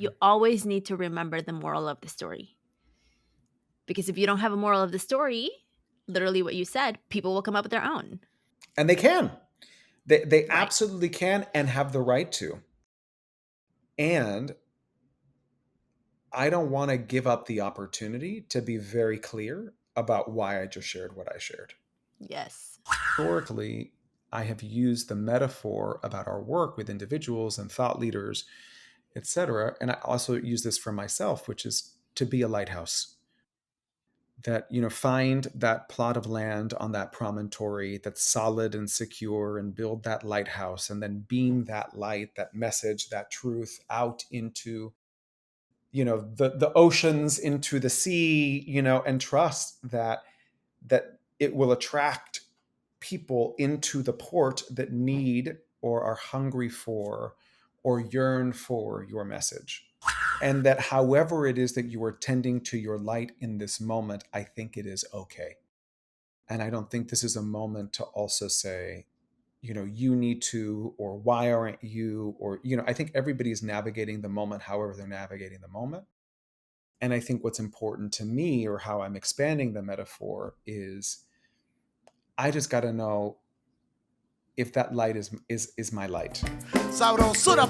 you always need to remember the moral of the story. Because if you don't have a moral of the story, literally what you said, people will come up with their own. And they can. They Right. absolutely can and have the right to. And I don't want to give up the opportunity to be very clear about why I just shared what I shared. Yes. Historically, I have used the metaphor about our work with individuals and thought leaders, etc. And I also use this for myself, which is to be a lighthouse. That, find that plot of land on that promontory that's solid and secure and build that lighthouse and then beam that light, that message, that truth out into the oceans, into the sea, and trust that it will attract people into the port that need or are hungry for or yearn for your message. And that however it is that you are tending to your light in this moment, I think it is okay. And I don't think this is a moment to also say, you need to, or why aren't you, or, I think everybody's navigating the moment however they're navigating the moment. And I think what's important to me, or how I'm expanding the metaphor, is I just got to know if that light is my light. Sabrosura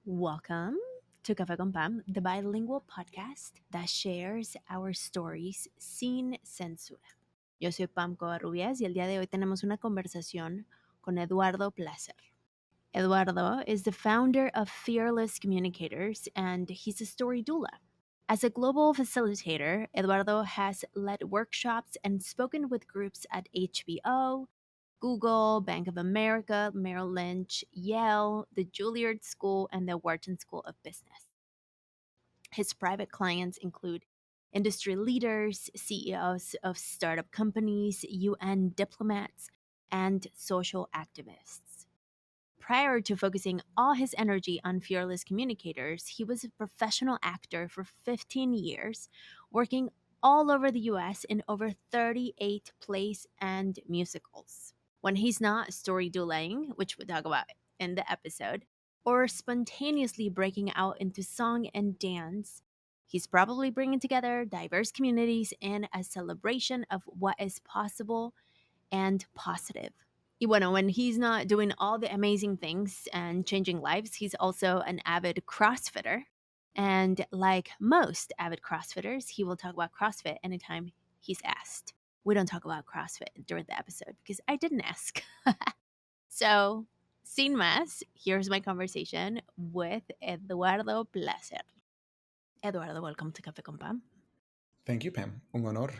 Welcome to Café con Pam, the bilingual podcast that shares our stories sin censura. Yo soy Pam Covarrubias y el día de hoy tenemos una conversación con Eduardo Placer. Eduardo is the founder of Fearless Communicators and he's a story doula. As a global facilitator, Eduardo has led workshops and spoken with groups at HBO, Google, Bank of America, Merrill Lynch, Yale, the Juilliard School, and the Wharton School of Business. His private clients include industry leaders, CEOs of startup companies, UN diplomats, and social activists. Prior to focusing all his energy on Fearless Communicators, he was a professional actor for 15 years, working all over the US in over 38 plays and musicals. When he's not story dueling, which we'll talk about in the episode, or spontaneously breaking out into song and dance, he's probably bringing together diverse communities in a celebration of what is possible and positive. Y bueno, when he's not doing all the amazing things and changing lives, he's also an avid CrossFitter. And like most avid CrossFitters, he will talk about CrossFit anytime he's asked. We don't talk about CrossFit during the episode because I didn't ask. So, sin más, here's my conversation with Eduardo Placer. Eduardo, welcome to Café con Pam. Thank you, Pam. Un honor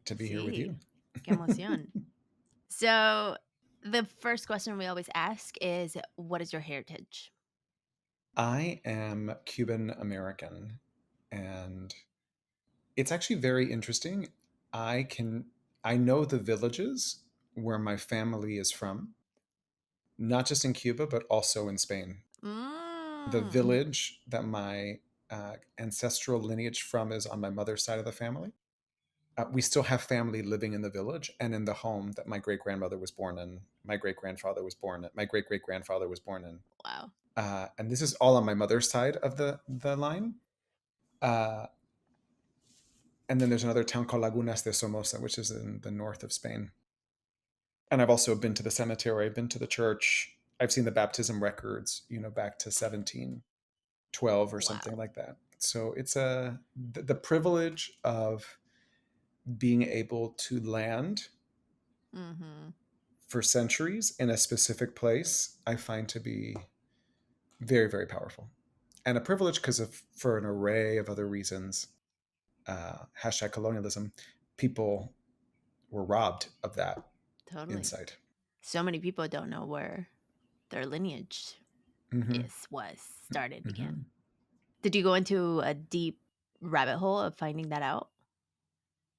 to be here with you. Sí, qué emoción. So, the first question we always ask is, what is your heritage? I am Cuban-American, and it's actually very interesting. I know the villages where my family is from, not just in Cuba, but also in Spain. The Mm. village that my ancestral lineage from is on my mother's side of the family. We still have family living in the village and in the home that my great grandmother was born in. My great grandfather was born in. My great great grandfather was born in. Wow. And this is all on my mother's side of the line. Uh, and then there's another town called Lagunas de Somoza, which is in the north of Spain. And I've also been to the cemetery. I've been to the church. I've seen the baptism records, back to 1712 or something Wow. like that. So it's the privilege of being able to land Mm-hmm. for centuries in a specific place, I find to be very, very powerful. And a privilege because for an array of other reasons, hashtag colonialism, people were robbed of that Totally. insight. So many people don't know where their lineage Mm-hmm. started, Mm-hmm. began. Did you go into a deep rabbit hole of finding that out?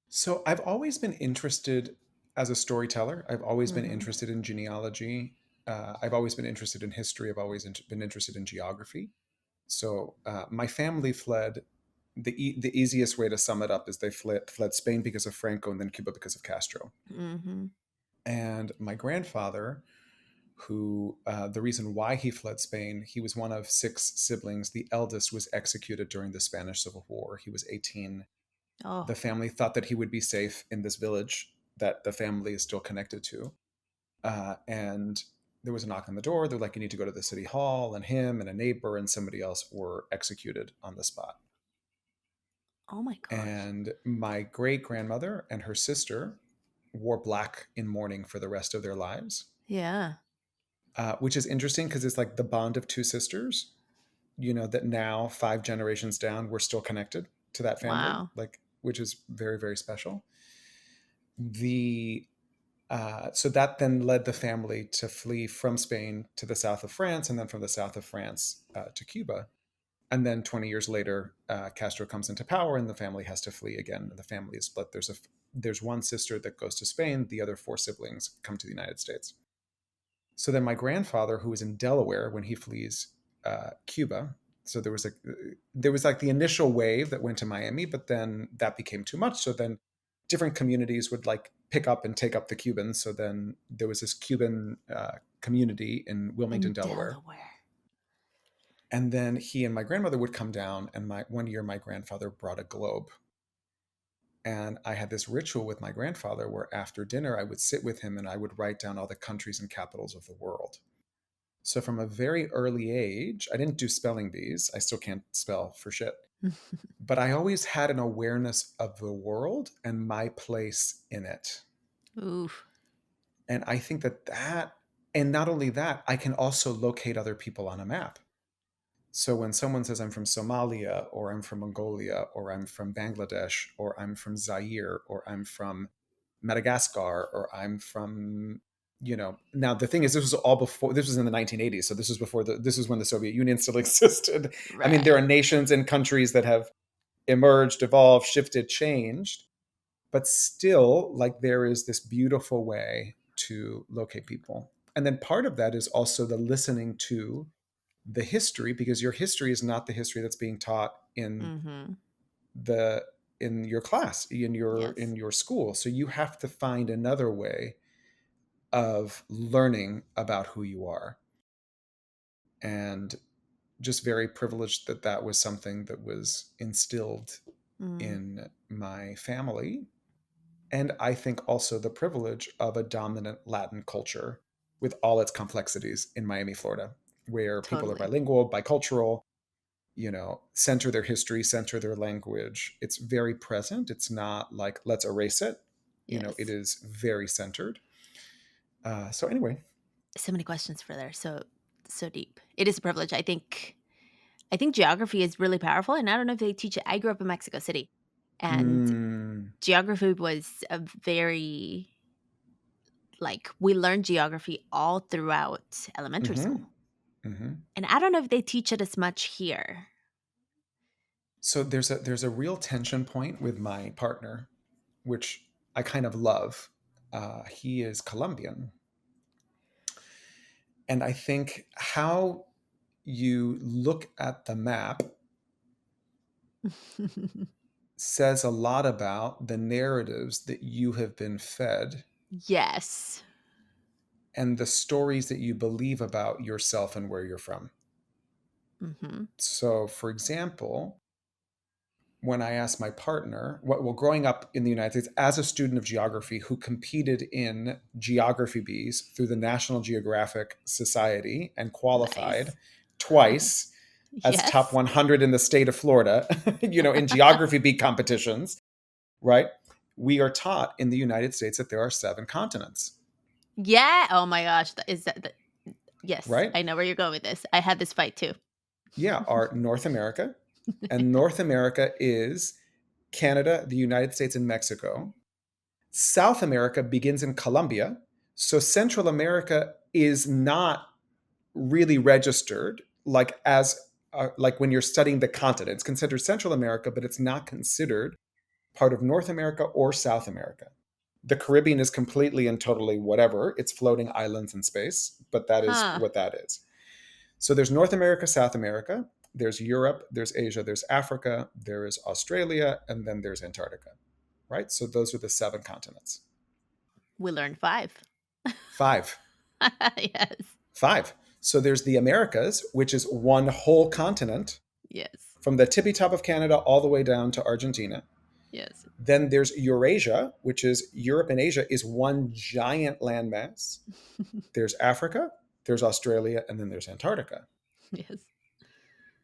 So I've always been interested as a storyteller. I've always been Mm-hmm. interested in genealogy. I've always been interested in history. I've always been interested in geography. So my family fled. The easiest way to sum it up is they fled Spain because of Franco and then Cuba because of Castro. Mm-hmm. And my grandfather, who the reason why he fled Spain, he was one of 6 siblings. The eldest was executed during the Spanish Civil War. He was 18. Oh, The family thought that he would be safe in this village that the family is still connected to. And there was a knock on the door. They're like, you need to go to the city hall. And him and a neighbor and somebody else were executed on the spot. oh my gosh. And my great grandmother and her sister wore black in mourning for the rest of their lives, Yeah. which is interesting because it's like the bond of 2 sisters, that now 5 generations down, we're still connected to that family, Wow. like, which is very, very special. The So that then led the family to flee from Spain to the south of France, and then from the south of France to Cuba. And then 20 years later, Castro comes into power, and the family has to flee again. The family is split. There's one sister that goes to Spain. The other 4 siblings come to the United States. So then my grandfather, who was in Delaware when he flees Cuba, so there was like the initial wave that went to Miami, but then that became too much. So then different communities would like pick up and take up the Cubans. So then there was this Cuban community in Wilmington, In Delaware. Delaware. And then he and my grandmother would come down, and one year my grandfather brought a globe. And I had this ritual with my grandfather where after dinner I would sit with him and I would write down all the countries and capitals of the world. So from a very early age, I didn't do spelling bees. I still can't spell for shit. But I always had an awareness of the world and my place in it. Oof. And I think and not only that, I can also locate other people on a map. So when someone says I'm from Somalia, or I'm from Mongolia, or I'm from Bangladesh, or I'm from Zaire, or I'm from Madagascar, or I'm from, now the thing is, this was in the 1980s. So this is when the Soviet Union still existed. I mean, there are Right. nations and countries that have emerged, evolved, shifted, changed, but still, like, there is this beautiful way to locate people. And then part of that is also the listening to the history, because your history is not the history that's being taught Mm-hmm. the in your class, Yes. in your school. So you have to find another way of learning about who you are. And just very privileged that that was something that was instilled Mm. in my family. And I think also the privilege of a dominant Latin culture with all its complexities in Miami, Florida, where people are Totally. bilingual, bicultural, center their history, center their language. It's very present. It's not like, let's erase it. It Yes. is very centered. So anyway. So many questions for there. So deep. It is a privilege. I think geography is really powerful, and I don't know if they teach it. I grew up in Mexico City, and Mm, geography was a very like we learned geography all throughout elementary hmm school. hmm And I don't know if they teach it as much here. So there's a real tension point with my partner, which I kind of love. He is Colombian, and I think how you look at the map says a lot about the narratives that you have been fed Yes. and the stories that you believe about yourself and where you're from. Mhm. So, for example, when I asked my partner, well, growing up in the United States as a student of geography who competed in geography bees through the National Geographic Society and qualified Nice. twice as top Yes. 100 in the state of Florida, in geography bee competitions, right? We are taught in the United States that there are 7 continents, Yeah. Oh my gosh. Is that the yes, right? I know where you're going with this. I had this fight too. Yeah, are North America, and North America is Canada, the United States, and Mexico. South America begins in Colombia. So Central America is not really registered like when you're studying the continent. It's considered Central America, but it's not considered part of North America or South America. The Caribbean is completely and totally whatever. It's floating islands in space, but that is Huh. what that is. So there's North America, South America, there's Europe, there's Asia, there's Africa, there is Australia, and then there's Antarctica, right? So those are the 7 continents. We learned 5. Five. Yes. Five. So there's the Americas, which is one whole continent Yes. from the tippy top of Canada all the way down to Argentina. Yes. Then there's Eurasia, which is Europe and Asia is one giant landmass. There's Africa, there's Australia, and then there's Antarctica. Yes.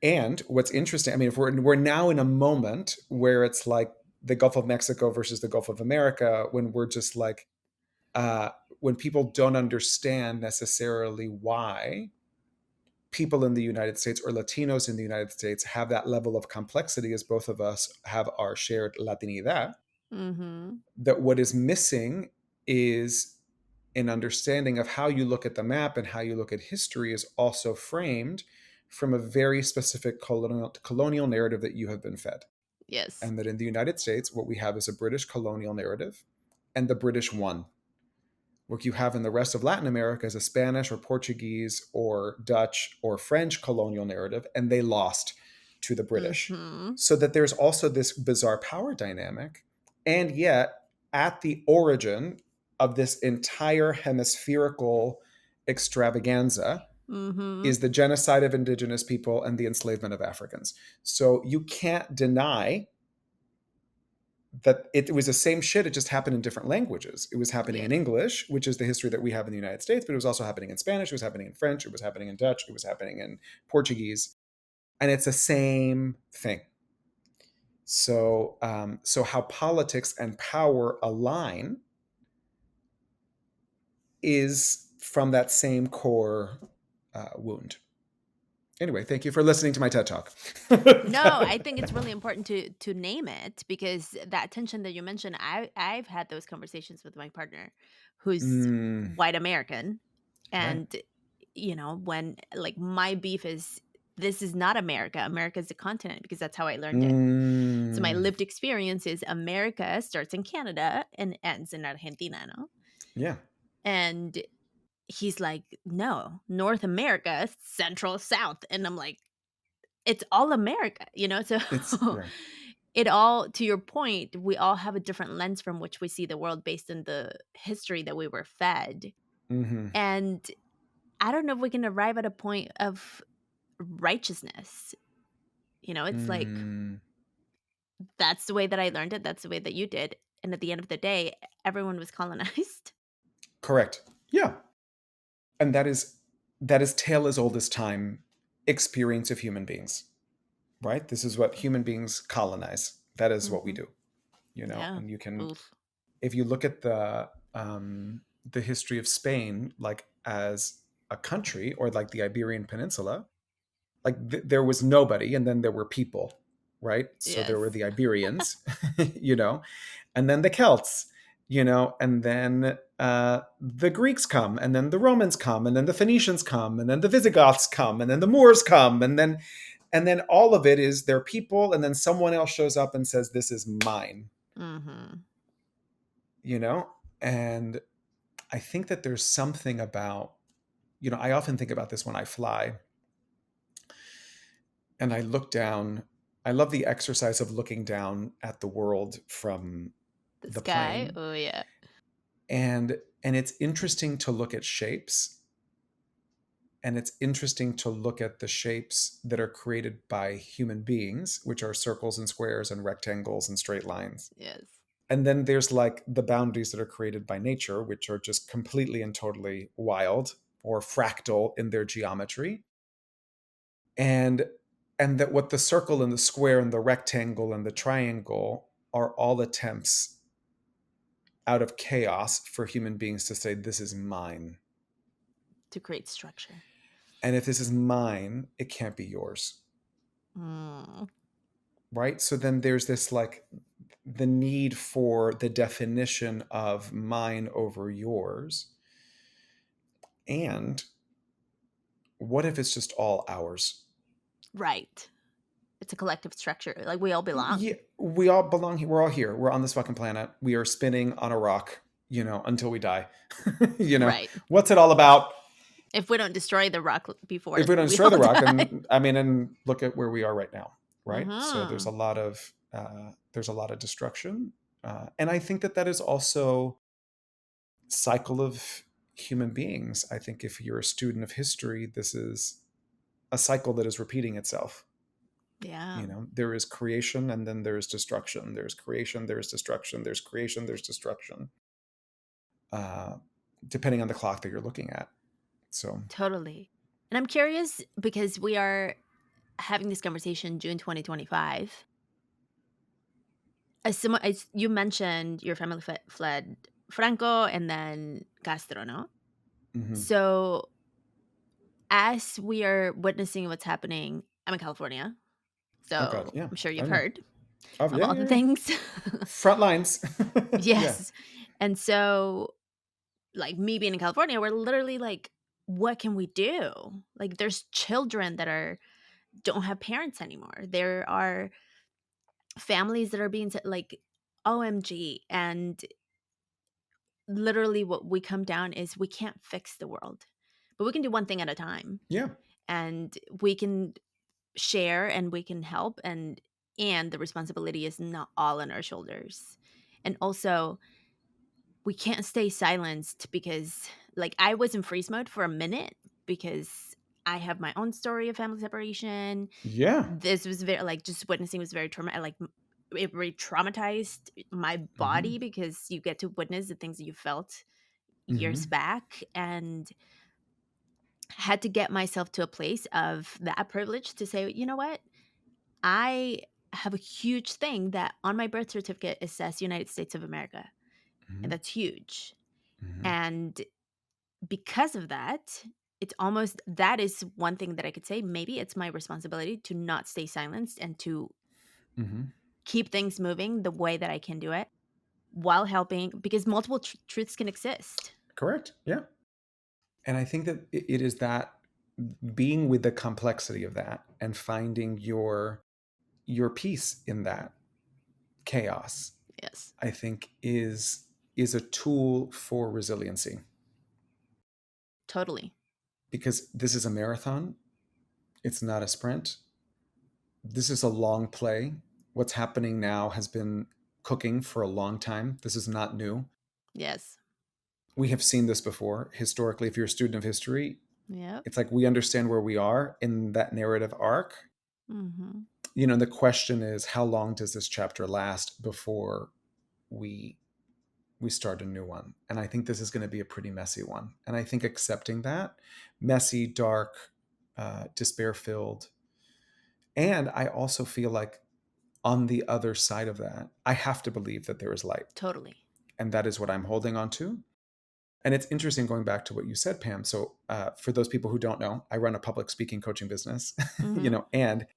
And what's interesting, I mean, if we're now in a moment where it's like the Gulf of Mexico versus the Gulf of America, when we're just like, uh, when people don't understand necessarily why people in the United States or Latinos in the United States have that level of complexity as both of us have our shared Latinidad, Mm-hmm. that what is missing is an understanding of how you look at the map and how you look at history is also framed from a very specific colonial narrative that you have been fed. Yes. And that in the United States, what we have is a British colonial narrative, and the British won. What you have in the rest of Latin America is a Spanish or Portuguese or Dutch or French colonial narrative, and they lost to the British. Mm-hmm. So that there's also this bizarre power dynamic. And yet, at the origin of this entire hemispherical extravaganza Mm-hmm. is the genocide of indigenous people and the enslavement of Africans. So you can't deny that it was the same shit. It just happened in different languages. It was happening in Yes. English, which is the history that we have in the United States, but it was also happening in Spanish. It was happening in French. It was happening in Dutch. It was happening in Portuguese, and it's the same thing. So, so how politics and power align is from that same core wound. Anyway, thank you for listening to my TED Talk. No, I think it's really important to name it, because that tension that you mentioned, I've had those conversations with my partner who's Mm, white American. right. And when like my beef is, this is not America. America is a continent, because that's how I learned it. So my Mm, lived experience is America starts in Canada and ends in Argentina, no? yeah. And he's like, no, North America, Central, South. And I'm like, it's all America, so It's right. it all, to your point, we all have a different lens from which we see the world based on the history that we were fed. Mm-hmm. And I don't know if we can arrive at a point of righteousness. It's like, Mm, that's the way that I learned it, that's the way that you did. And at the end of the day, everyone was colonized. correct. Yeah. And that is tale as old as time experience of human beings, right? This is what human beings colonize. That is what we Hmm. do, Yeah. and you can, Oof. if you look at the history of Spain, like as a country, or like the Iberian Peninsula, like there was nobody, and then there were people, right? So there Yes. were the Iberians, you know, and then the Celts, and then the Greeks come, and then the Romans come, and then the Phoenicians come, and then the Visigoths come, and then the Moors come, and then all of it is their people, and then someone else shows up and says, "This is mine," Hmm. you know, and I think that there's something about, I often think about this when I fly, and I look down. I love the exercise of looking down at the world from The the sky. plane, Oh yeah. and it's interesting to look at shapes, and it's interesting to look at the shapes that are created by human beings, which are circles and squares and rectangles and straight lines. Yes. And then there's like the boundaries that are created by nature, which are just completely and totally wild or fractal in their geometry. And that what the circle and the square and the rectangle and the triangle are all attempts out of chaos for human beings to say, this is mine. To create structure. And if this is mine, it can't be yours. Mm. Right? So then there's this like the need for the definition of mine over yours. And what if it's just all ours? Right. It's a collective structure. Like, we all belong. Yeah, we all belong here. We're all here. We're on this fucking planet. We are spinning on a rock, until we die. Right. What's it all about? If we don't destroy the rock before If we don't we destroy all the rock, die. and look at where we are right now, right? So Hmm. there's a lot of destruction, and I think that is also cycle of human beings, I think if you're a student of history, this is a cycle that is repeating itself. Yeah, There is creation and then there's destruction. There's creation, there's destruction, there's creation, there's destruction, uh, depending on the clock that you're looking at. So, totally. And I'm curious because we are having this conversation June 2025. As you mentioned, your family fled Franco and then Castro, no? mhm. So, as we are witnessing what's happening, I'm in California, Oh God, so yeah, I'm sure I you've know. heard Oh of yeah, all yeah, the yeah. things. Front lines. Yeah. Yes. And so, like, me being in California, we're literally like, what can we do? Like, there's children that don't have parents anymore. There are families that are being like, OMG. And literally what we come down is we can't fix the world, but we can do one thing at a time, Yeah. and we can share and we can help, and the responsibility is not all on our shoulders. And also, we can't stay silenced because, like, I was in freeze mode for a minute because I have my own story of family separation. Yeah. This was very, like, just witnessing was very traumatic. Like, it re-traumatized my Hmm. body because you get to witness the things that you felt years Hmm. back, and had to get myself to a place of that privilege to say, you know what? I have a huge thing that on my birth certificate it says United States of America, and Hmm. that's huge. Hmm. And because of that, it's almost that is one thing that I could say maybe it's my responsibility to not stay silenced and to Hmm. keep things moving the way that I can do it while helping, because multiple truths can exist. Correct. Yeah. And I think that it is that being with the complexity of that and finding your peace in that chaos, Yes, I think is a tool for resiliency, totally. because this is a marathon. It's not a sprint. This is a long play. What's happening now has been cooking for a long time. This is not new. Yes. We have seen this before. Historically, if you're a student of history, Yep. it's like we understand where we are in that narrative arc. Mhm. The question is, how long does this chapter last before we we start a new one? And I think this is going to be a pretty messy one. And I think accepting that, messy, dark, despair filled. And I also feel like on the other side of that, I have to believe that there is light. Totally. And that is what I'm holding on to. And it's interesting going back to what you said, Pam. So, for those people who don't know, I run a public speaking coaching business, Mhm. and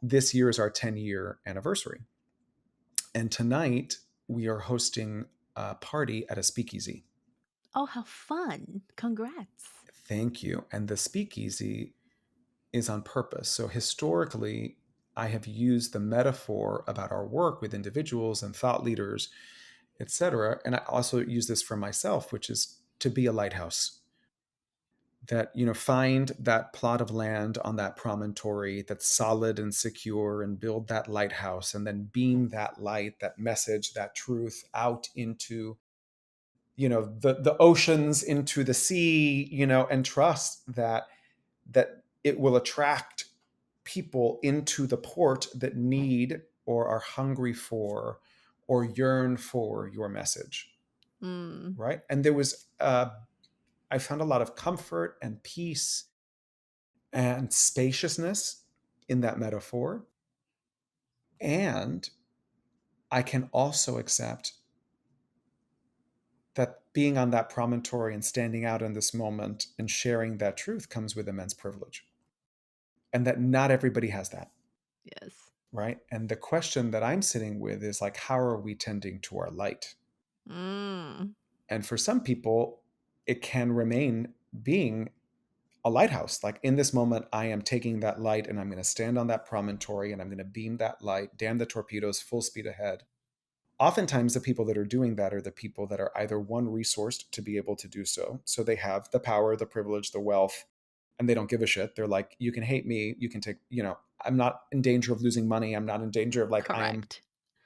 this year is our 10-year anniversary. And tonight we are hosting a party at a speakeasy. Oh, how fun. Congrats. Thank you. And the speakeasy is on purpose. So historically, I have used the metaphor about our work with individuals and thought leaders, etc. And I also use this for myself, which is to be a lighthouse. That, find that plot of land on that promontory that's solid and secure, and build that lighthouse, and then beam that light, that message, that truth out into the oceans, into the sea, and trust that it will attract people into the port that need or are hungry for or yearn for your message. Mm. Right. And I found a lot of comfort and peace and spaciousness in that metaphor. And I can also accept that being on that promontory and standing out in this moment and sharing that truth comes with immense privilege, and that not everybody has that. Yes. Right. And the question that I'm sitting with is like, how are we tending to our light? Mm. And for some people, it can remain being a lighthouse. Like, in this moment, I am taking that light and I'm going to stand on that promontory and I'm going to beam that light, damn the torpedoes, full speed ahead. Oftentimes, the people that are doing that are the people that are either one, resourced to be able to do so. So they have the power, the privilege, the wealth, and they don't give a shit. They're like, you can hate me. You can take, I'm not in danger of losing money. I'm not in danger of, like, Correct.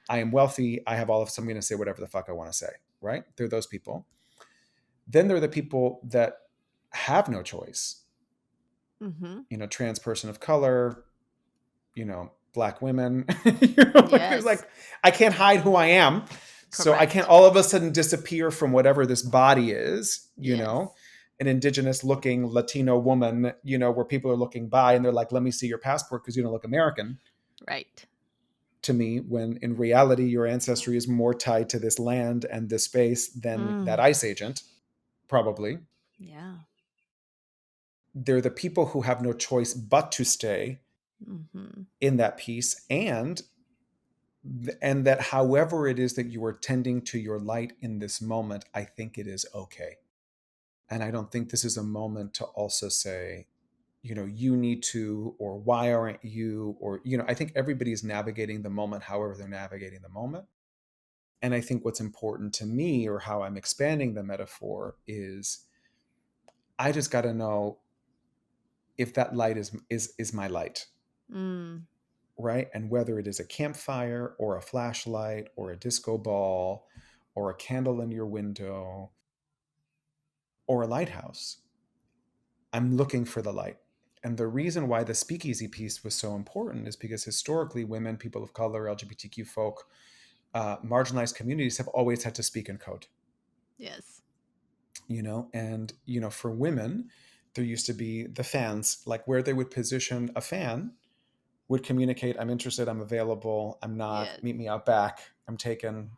I am wealthy. I have all of, so I'm going to say whatever the fuck I want to say. Right. They're those people. Then there are the people that have no choice. Mm-hmm. Trans person of color, Black women. There's Yes. like, I can't hide who I am. So I can't Correct. all of a sudden disappear from whatever this body is, Yes. an indigenous looking Latino woman, where people are looking by and they're like, let me see your passport because you don't look American Right. to me, when in reality, your ancestry is more tied to this land and this space than that Mm. ICE agent, probably. Yeah. They're the people who have no choice but to stay Mm-hmm. in that piece, and that however it is that you are tending to your light in this moment, I think it is okay. And I don't think this is a moment to also say, you need to, or why aren't you, or, I think everybody's navigating the moment however they're navigating the moment. And I think what's important to me, or how I'm expanding the metaphor, is I just got to know if that light is my light, Mm. right? And whether it is a campfire or a flashlight or a disco ball or a candle in your window or a lighthouse, I'm looking for the light. And the reason why the speakeasy piece was so important is because historically, women, people of color, LGBTQ folk, marginalized communities have always had to speak in code. Yes. And for women, there used to be the fans, like where they would position a fan would communicate, I'm interested, I'm available, I'm not, Yes. meet me out back, I'm taken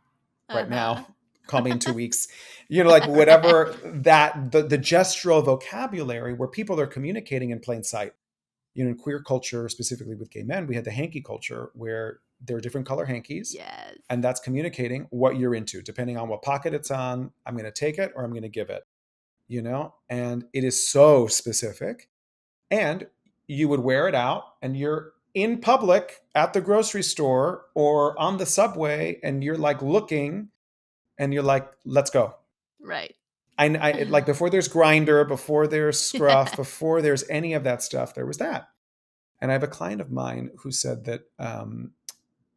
right Uh-huh. now, call me in 2 weeks, like whatever, that the gestural vocabulary where people are communicating in plain sight. In queer culture, specifically with gay men, we had the hanky culture where there are different color hankies, Yes. and that's communicating what you're into. Depending on what pocket it's on, I'm going to take it or I'm going to give it, and it is so specific. And you would wear it out, and you're in public at the grocery store or on the subway, and you're like looking, and you're like, let's go. Right. Like before there's Grinder, before there's Scruff, before there's any of that stuff, there was that. And I have a client of mine who said that,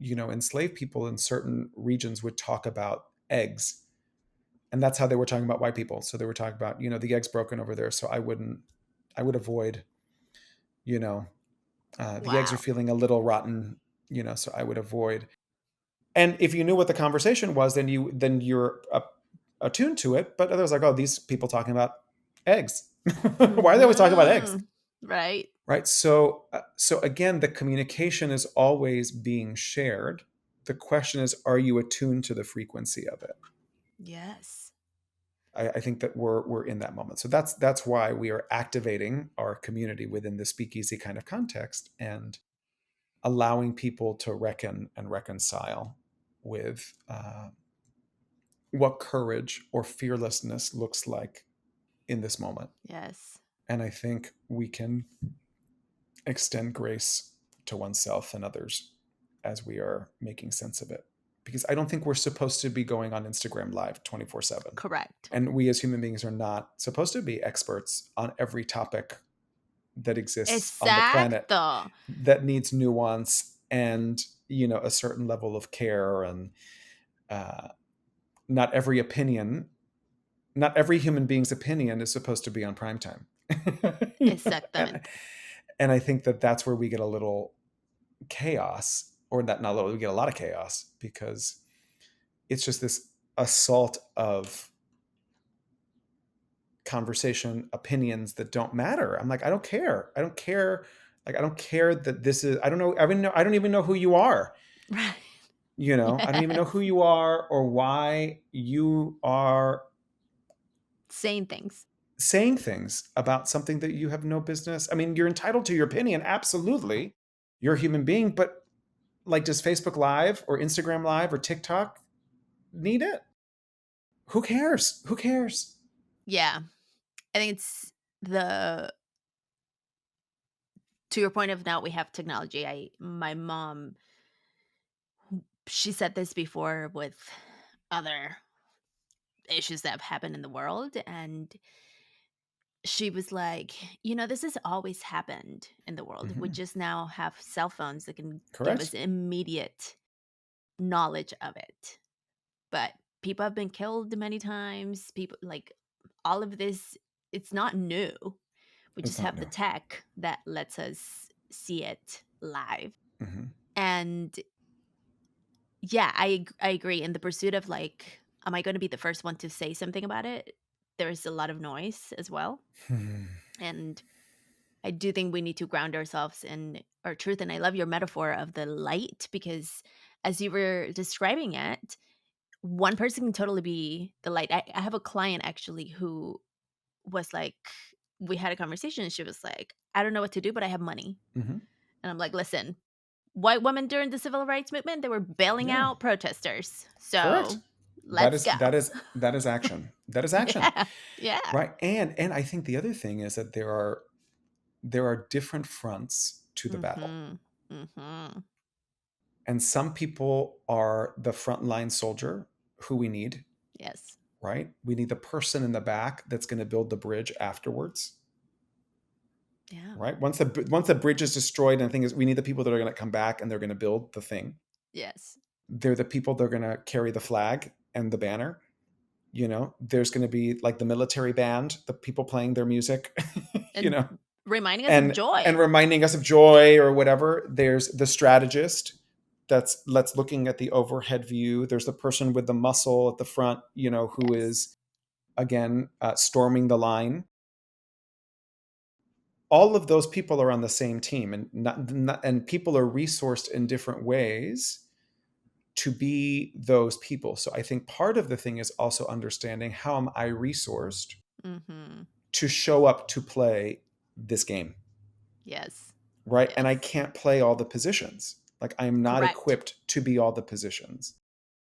enslaved people in certain regions would talk about eggs. And that's how they were talking about white people. So they were talking about, the egg's broken over there. So I would avoid, you know, the eggs are Wow. feeling a little rotten, so I would avoid. And if you knew what the conversation was, then you're attuned to it. But others like, oh, these people talking about eggs. Why are they always talking about eggs? Mm. Right. Right. So again, the communication is always being shared. The question is, are you attuned to the frequency of it? Yes. I think that we're in that moment. So that's why we are activating our community within the speakeasy kind of context and allowing people to reckon and reconcile with what courage or fearlessness looks like in this moment. Yes. And I think we can extend grace to oneself and others as we are making sense of it. Because I don't think we're supposed to be going on Instagram Live 24/7. Correct. And we as human beings are not supposed to be experts on every topic that exists on the planet Exacto. that needs nuance and, a certain level of care. And uh, not every opinion, not every human being's opinion is supposed to be on prime time. and, Exactamente. and I think that that's where we get a little chaos, or that not a little, we get a lot of chaos, because it's just this assault of conversation, opinions that don't matter. I'm like, I don't care. I don't care. Like, I don't care that this is, I don't know. I don't even know who you are. Right. I don't even know Yes. who you are or why you are Saying things. saying things about something that you have no business. I mean, you're entitled to your opinion. Absolutely. You're a human being, but like, does Facebook Live or Instagram Live or TikTok need it? Who cares? Who cares? Yeah. I think it's the to your point of now we have technology. My mom, she said this before with other issues that have happened in the world, and she was like, this has always happened in the world. We Mhm. just now have cell phones that can give us Correct. immediate knowledge of it. But people have been killed many times. People, like, all of this, it's not new. We It's just not have the new. tech that lets us see it live. Hmm. And yeah, I agree. In the pursuit of like, am I going to be the first one to say something about it? There's a lot of noise as well. And I do think we need to ground ourselves in our truth. And I love your metaphor of the light, because as you were describing it, one person can totally be the light. I have a client actually who was like, we had a conversation and she was like, I don't know what to do, but I have money. Hmm. And I'm like, listen, white women during the civil rights movement, they were bailing Yeah, out protesters. correct. So let's go. That is action. That is action, Yeah. Yeah. right? And I think the other thing is that there are different fronts to the battle, Mm-hmm. Mm-hmm. and some people are the frontline soldier who we need, Yes. right? We need the person in the back that's going to build the bridge afterwards, Yeah. right? Once the bridge is destroyed, and the thing is, we need the people that are going to come back and they're going to build the thing. Yes. They're the people that are going to carry the flag and the banner. There's going to be like the military band, the people playing their music, you And know, reminding us of and joy. reminding us of joy or whatever. There's the strategist that's looking at the overhead view. There's the person with the muscle at the front, who Yes. is again storming the line. All of those people are on the same team, and and people are resourced in different ways to be those people. So I think part of the thing is also understanding, how am I resourced Mm-hmm. to show up to play this game, Yes. right? And I Yes. can't play all the positions. Like, I'm not Correct. equipped to be all the positions.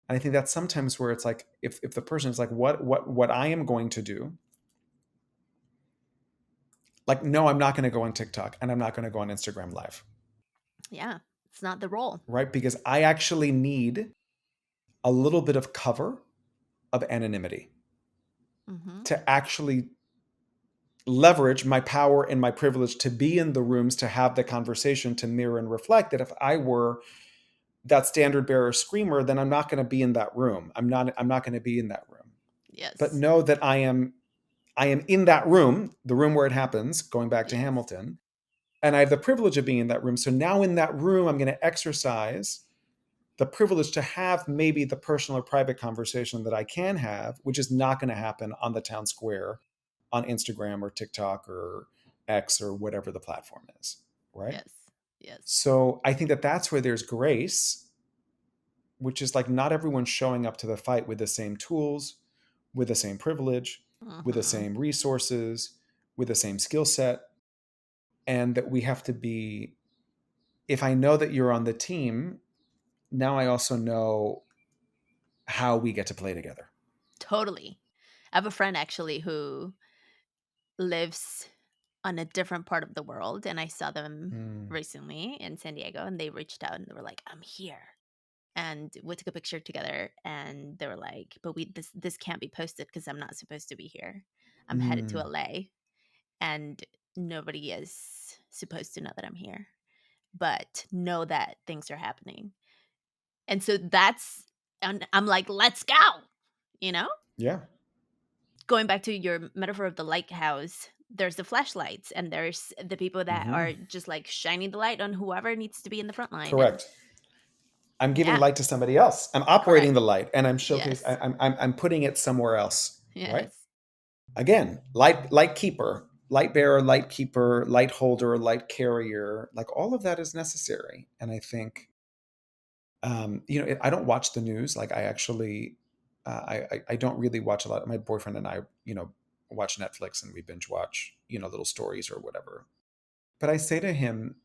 And I think that's sometimes where it's like, if the person is like, what I am going to do, like, no, I'm not going to go on TikTok and I'm not going to go on Instagram Live, Yeah. It's not the role. right? Because I actually need a little bit of cover of anonymity Mm-hmm. to actually leverage my power and my privilege to be in the rooms, to have the conversation, to mirror and reflect. That if I were that standard bearer screamer, then I'm not going to be in that room. I'm not going to be in that room. But Yes. know that I am in that room, the room where it happens, going back to Yes. Hamilton, and I have the privilege of being in that room. So now in that room, I'm going to exercise the privilege to have maybe the personal or private conversation that I can have, which is not going to happen on the town square, on Instagram or TikTok or X or whatever the platform is, right? Yes. Yes. So I think that that's where there's grace, which is like, not everyone's showing up to the fight with the same tools, with the same privilege, with the Mm-hmm. same resources, with the same skill set. And that we have to be, if I know that you're on the team, now I also know how we get to play together. Totally. I have a friend actually who lives on a different part of the world, and I saw them Mm, recently in San Diego, and they reached out and they were like, I'm here. And we took a picture together, and they were like, but this can't be posted because I'm not supposed to be here. I'm headed to mm, LA, and nobody is supposed to know that I'm here, but know that things are happening. And so and I'm like, let's go, you know? yeah. Going back to your metaphor of the lighthouse, there's the flashlights and there's the people that Hmm. are just like shining the light on whoever needs to be in the front line. And Correct. I'm giving yeah, light to somebody else. I'm operating correct. the light, and I'm showcase. Yes. I'm putting it somewhere else, right? Yes. Again, light keeper, light bearer, light keeper, light holder, light carrier. Like, all of that is necessary. And I think, I don't watch the news. Like, I actually, I don't really watch a lot. My boyfriend and I, watch Netflix, and we binge watch, little stories or whatever. But I say to him,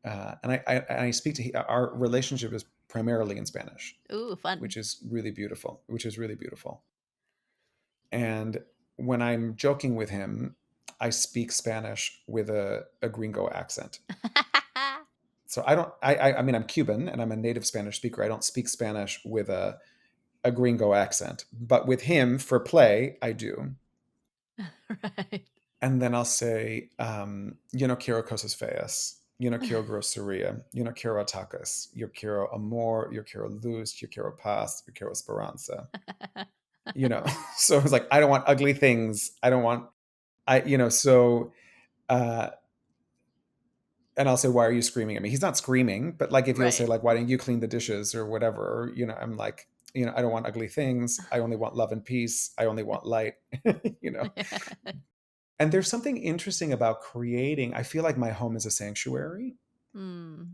and I speak to our relationship is primarily in Spanish, Ooh, fun. which is really beautiful. And when I'm joking with him, I speak Spanish with a gringo accent. So I don't. I mean, I'm Cuban and I'm a native Spanish speaker. I don't speak Spanish with a gringo accent, but with him for play, I do. Right. And then I'll say, yo no quiero cosas feas. Yo no quiero grosería. Yo no quiero atacas. Yo quiero amor. Yo quiero luz. Yo quiero paz. Yo quiero esperanza. you know. So it's like, I don't want ugly things. I don't want, so, uh, and I'll say, why are you screaming at me? He's not screaming, but like if he'll say Right. like, why didn't you clean the dishes or whatever, I'm like, I don't want ugly things. I only want love and peace. I only want light, you know. And there's something interesting about creating. I feel like my home is a sanctuary, Mm,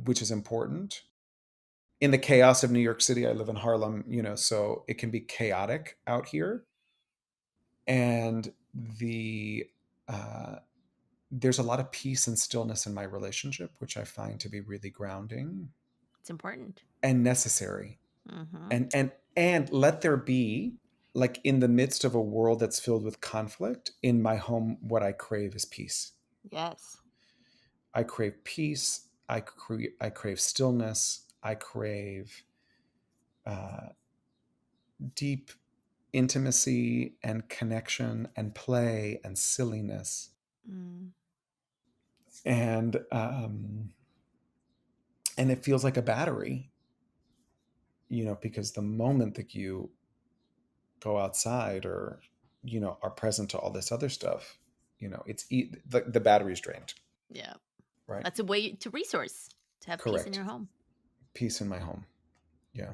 which is important. In the chaos of New York City, I live in Harlem, so it can be chaotic out here. And uh, there's a lot of peace and stillness in my relationship, which I find to be really grounding it's important. and necessary. Mm-hmm. And let there be, like, in the midst of a world that's filled with conflict, in my home, what I crave is peace. Yes. I crave peace. I crave stillness. I crave uh, deep intimacy and connection and play and silliness. Mm, And it feels like a battery, because the moment that you go outside or are present to all this other stuff, the battery's drained, yeah. right? That's a way to resource, to have peace in Correct. your home. Peace in my home. Yeah.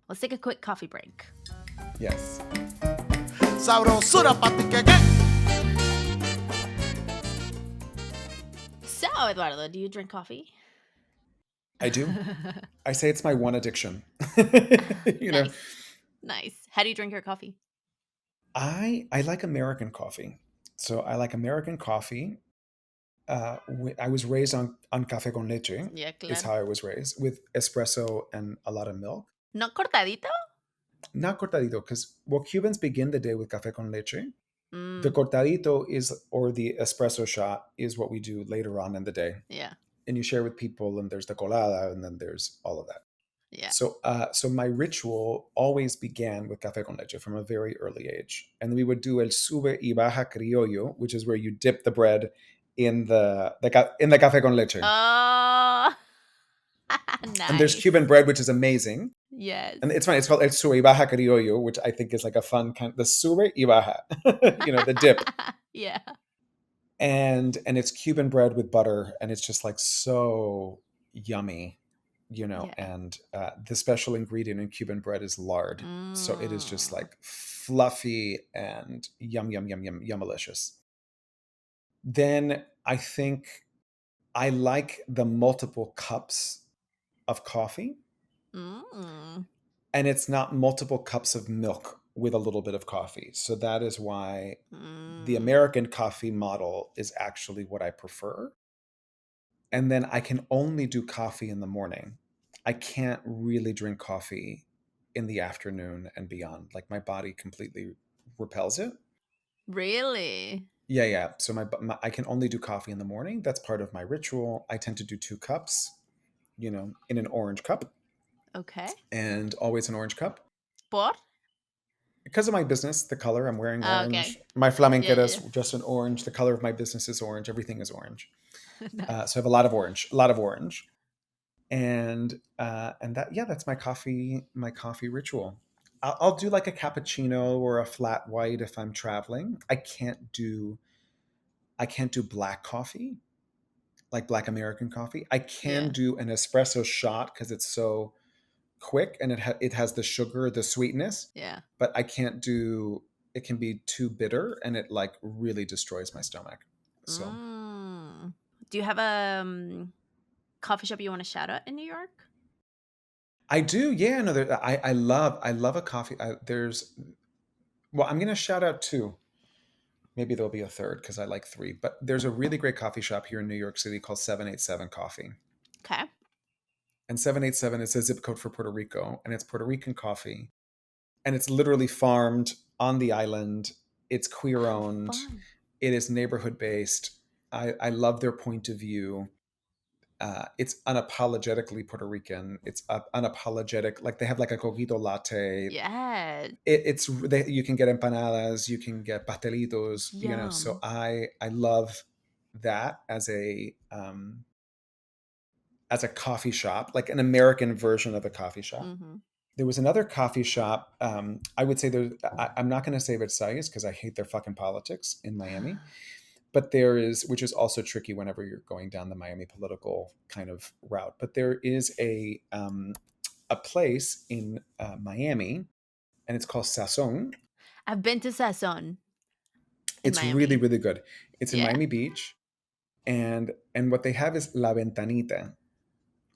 Let's take a quick coffee break. Yes. Sabrosura pa' ti que. So, Eduardo, do you drink coffee? I do. I say it's my one addiction. Nice. Nice. How do you drink your coffee? I like American coffee. So I like American coffee. I was raised on café con leche, Yeah, is claro. how I was raised, with espresso and a lot of milk. ¿No cortadito? Not cortadito, because Cubans begin the day with café con leche. The Mm, cortadito or the espresso shot is what we do later on in the day. yeah. And you share with people, and there's the colada, and then there's all of that. Yeah. So my ritual always began with café con leche from a very early age. And we would do el sube y baja criollo, which is where you dip the bread in the café con leche. Oh, And there's nice. Cuban bread, which is amazing. Yes. And it's funny, it's called el sube y baja criollo, which I think is like a fun kind, the sube y baja, the dip. Yeah. And it's Cuban bread with butter, and it's just like so yummy, Yeah. and the special ingredient in Cuban bread is lard. So it is just Mm. like fluffy and yum, yum, yum, yum, yummalicious. Then I think I like the multiple cups of coffee, Mm. and it's not multiple cups of milk with a little bit of coffee. So that is why the Mm. American coffee model is actually what I prefer. And then I can only do coffee in the morning. I can't really drink coffee in the afternoon and beyond. Like, my body completely repels it. Really? Yeah, yeah. So I can only do coffee in the morning. That's part of my ritual. I tend to do 2 cups, in an orange cup, Okay. and always an orange cup. Por? Because of my business, the color, I'm wearing Oh, orange. okay. My Yeah, flamenquera is yeah, just an orange. The color of my business is orange. Everything is orange. yeah. Nice. So I have a lot of orange, a lot of orange. And that, yeah, that's my coffee ritual. I'll do like a cappuccino or a flat white if I'm traveling. I can't do black coffee, like black American coffee. I can Yeah. do an espresso shot because it's so quick, and it has the sugar, the sweetness, Yeah. but I can't do it. Can be too bitter, and it like really destroys my stomach. So Mm. Do you have a coffee shop you want to shout out in New York? I do, yeah. No, I love a coffee. I'm going to shout out two. Maybe there'll be a third because I like three. But there's a really great coffee shop here in New York City called 787 Coffee. Okay. And 787 is a zip code for Puerto Rico, and it's Puerto Rican coffee. And it's literally farmed on the island. It's queer How owned. fun. It is neighborhood based. I love their point of view. It's unapologetically Puerto Rican. It's unapologetic. Like, they have like a coquito latte. Yeah. You can get empanadas, you can get pastelitos, so Yum. I love that as a coffee shop, like an American version of a coffee shop. Mm-hmm. There was another coffee shop. I would say I'm not going to say Versailles because I hate their fucking politics in Miami. But there is, which is also tricky whenever you're going down the Miami political kind of route. But there is a place in Miami, and it's called Sazon. I've been to Sazon in It's really, Miami. really good. It's in Yeah. Miami Beach, and what they have is La Ventanita.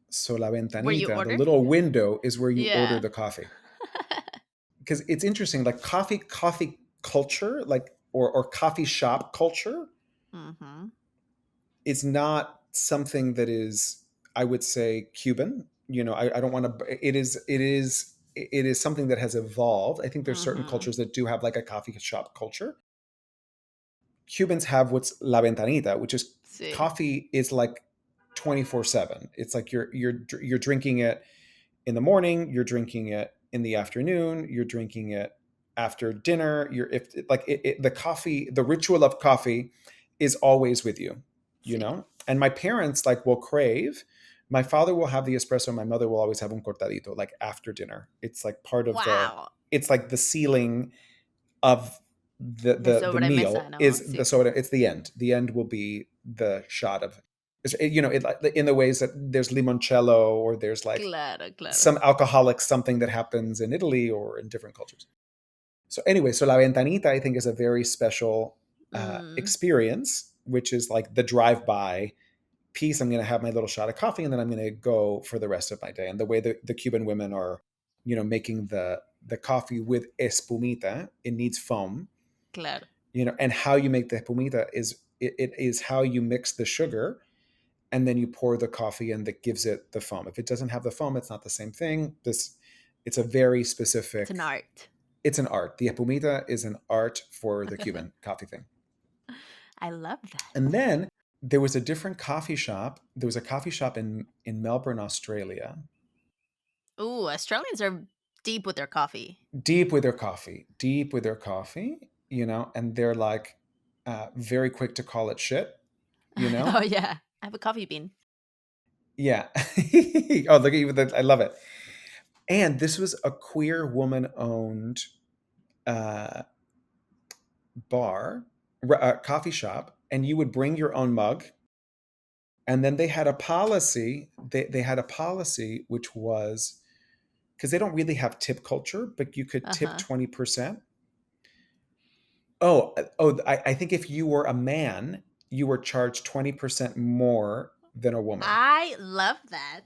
So La Where you Ventanita, the order? little window, is where you order Yeah. the coffee. Because it's interesting, like coffee culture, like or coffee shop culture, Mm-hmm. is not something that is, I would say, Cuban. I don't want to. It is something that has evolved. I think there's certain Mm-hmm. cultures that do have like a coffee shop culture. Cubans have what's la ventanita, which is See. coffee is like 24/7. It's like you're drinking it in the morning, you're drinking it in the afternoon, you're drinking it after dinner. You're if like the coffee, the ritual of coffee is always with you, See. And my parents like will crave. My father will have the espresso. My mother will always have un cortadito, like after dinner. It's like part of the. Wow. It's like the ceiling of the De the the sobremesa, meal ¿no? is the Sí. soda. It's the end. The end will be the shot of, in the ways that there's limoncello or there's like Claro, claro. some alcoholic something that happens in Italy or in different cultures. So anyway, so La Ventanita I think is a very special Mm, experience, which is like the drive-by piece. I'm going to have my little shot of coffee and then I'm going to go for the rest of my day. And the way that the Cuban women are, making the coffee with espumita, it needs foam, claro. and how you make the espumita is it is how you mix the sugar and then you pour the coffee and that gives it the foam. If it doesn't have the foam, it's not the same thing. It's a very It's an specific. art. It's an art. The espumita is an art for the Cuban coffee thing. I love And that. then there was a different coffee shop. There was a coffee shop in Melbourne, Australia. Ooh, Australians are deep with their coffee. Deep with their coffee, and they're like very quick to call it shit, Oh yeah, I have a coffee bean. Yeah. Oh, look at you with that. I love it. And this was a queer woman owned uh, coffee shop, and you would bring your own mug. And then they had a policy. They had a policy which was because they don't really have tip culture, but you could Uh tip huh. 20%. I think if you were a man, you were charged 20% more than a woman. I love that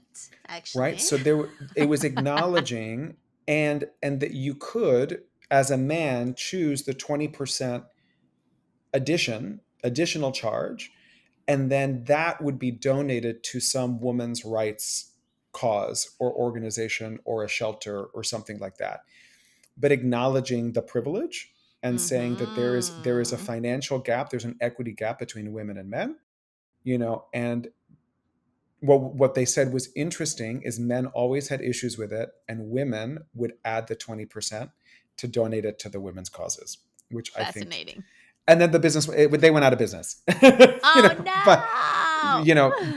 Right, actually. so it was acknowledging and that you could as a man choose the 20% additional charge, and then that would be donated to some women's rights cause or organization or a shelter or something like that, but acknowledging the privilege and saying that there is a Mm-hmm. financial gap, there's an equity gap between women and men, and what they said was interesting is men always had issues with it, and women would add the 20% to donate it to the women's causes, which I think. Fascinating. And then the business, they went out of business, Oh but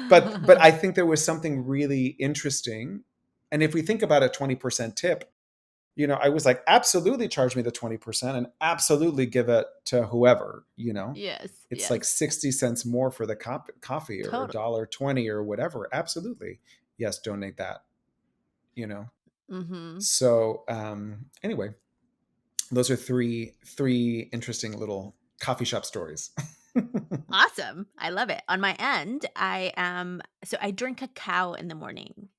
but no. I think there was something really interesting, and if we think about a 20% tip, I was like, absolutely charge me the 20% and absolutely give it to whoever, Yes, it's like yes. 60 cents more for the coffee or a Totally. dollar 20 or whatever. Absolutely. Yes, donate that, you know. Mm-hmm. So anyway, those are three interesting little coffee shop stories. Awesome. I love it. On my end, I drink cacao in the morning.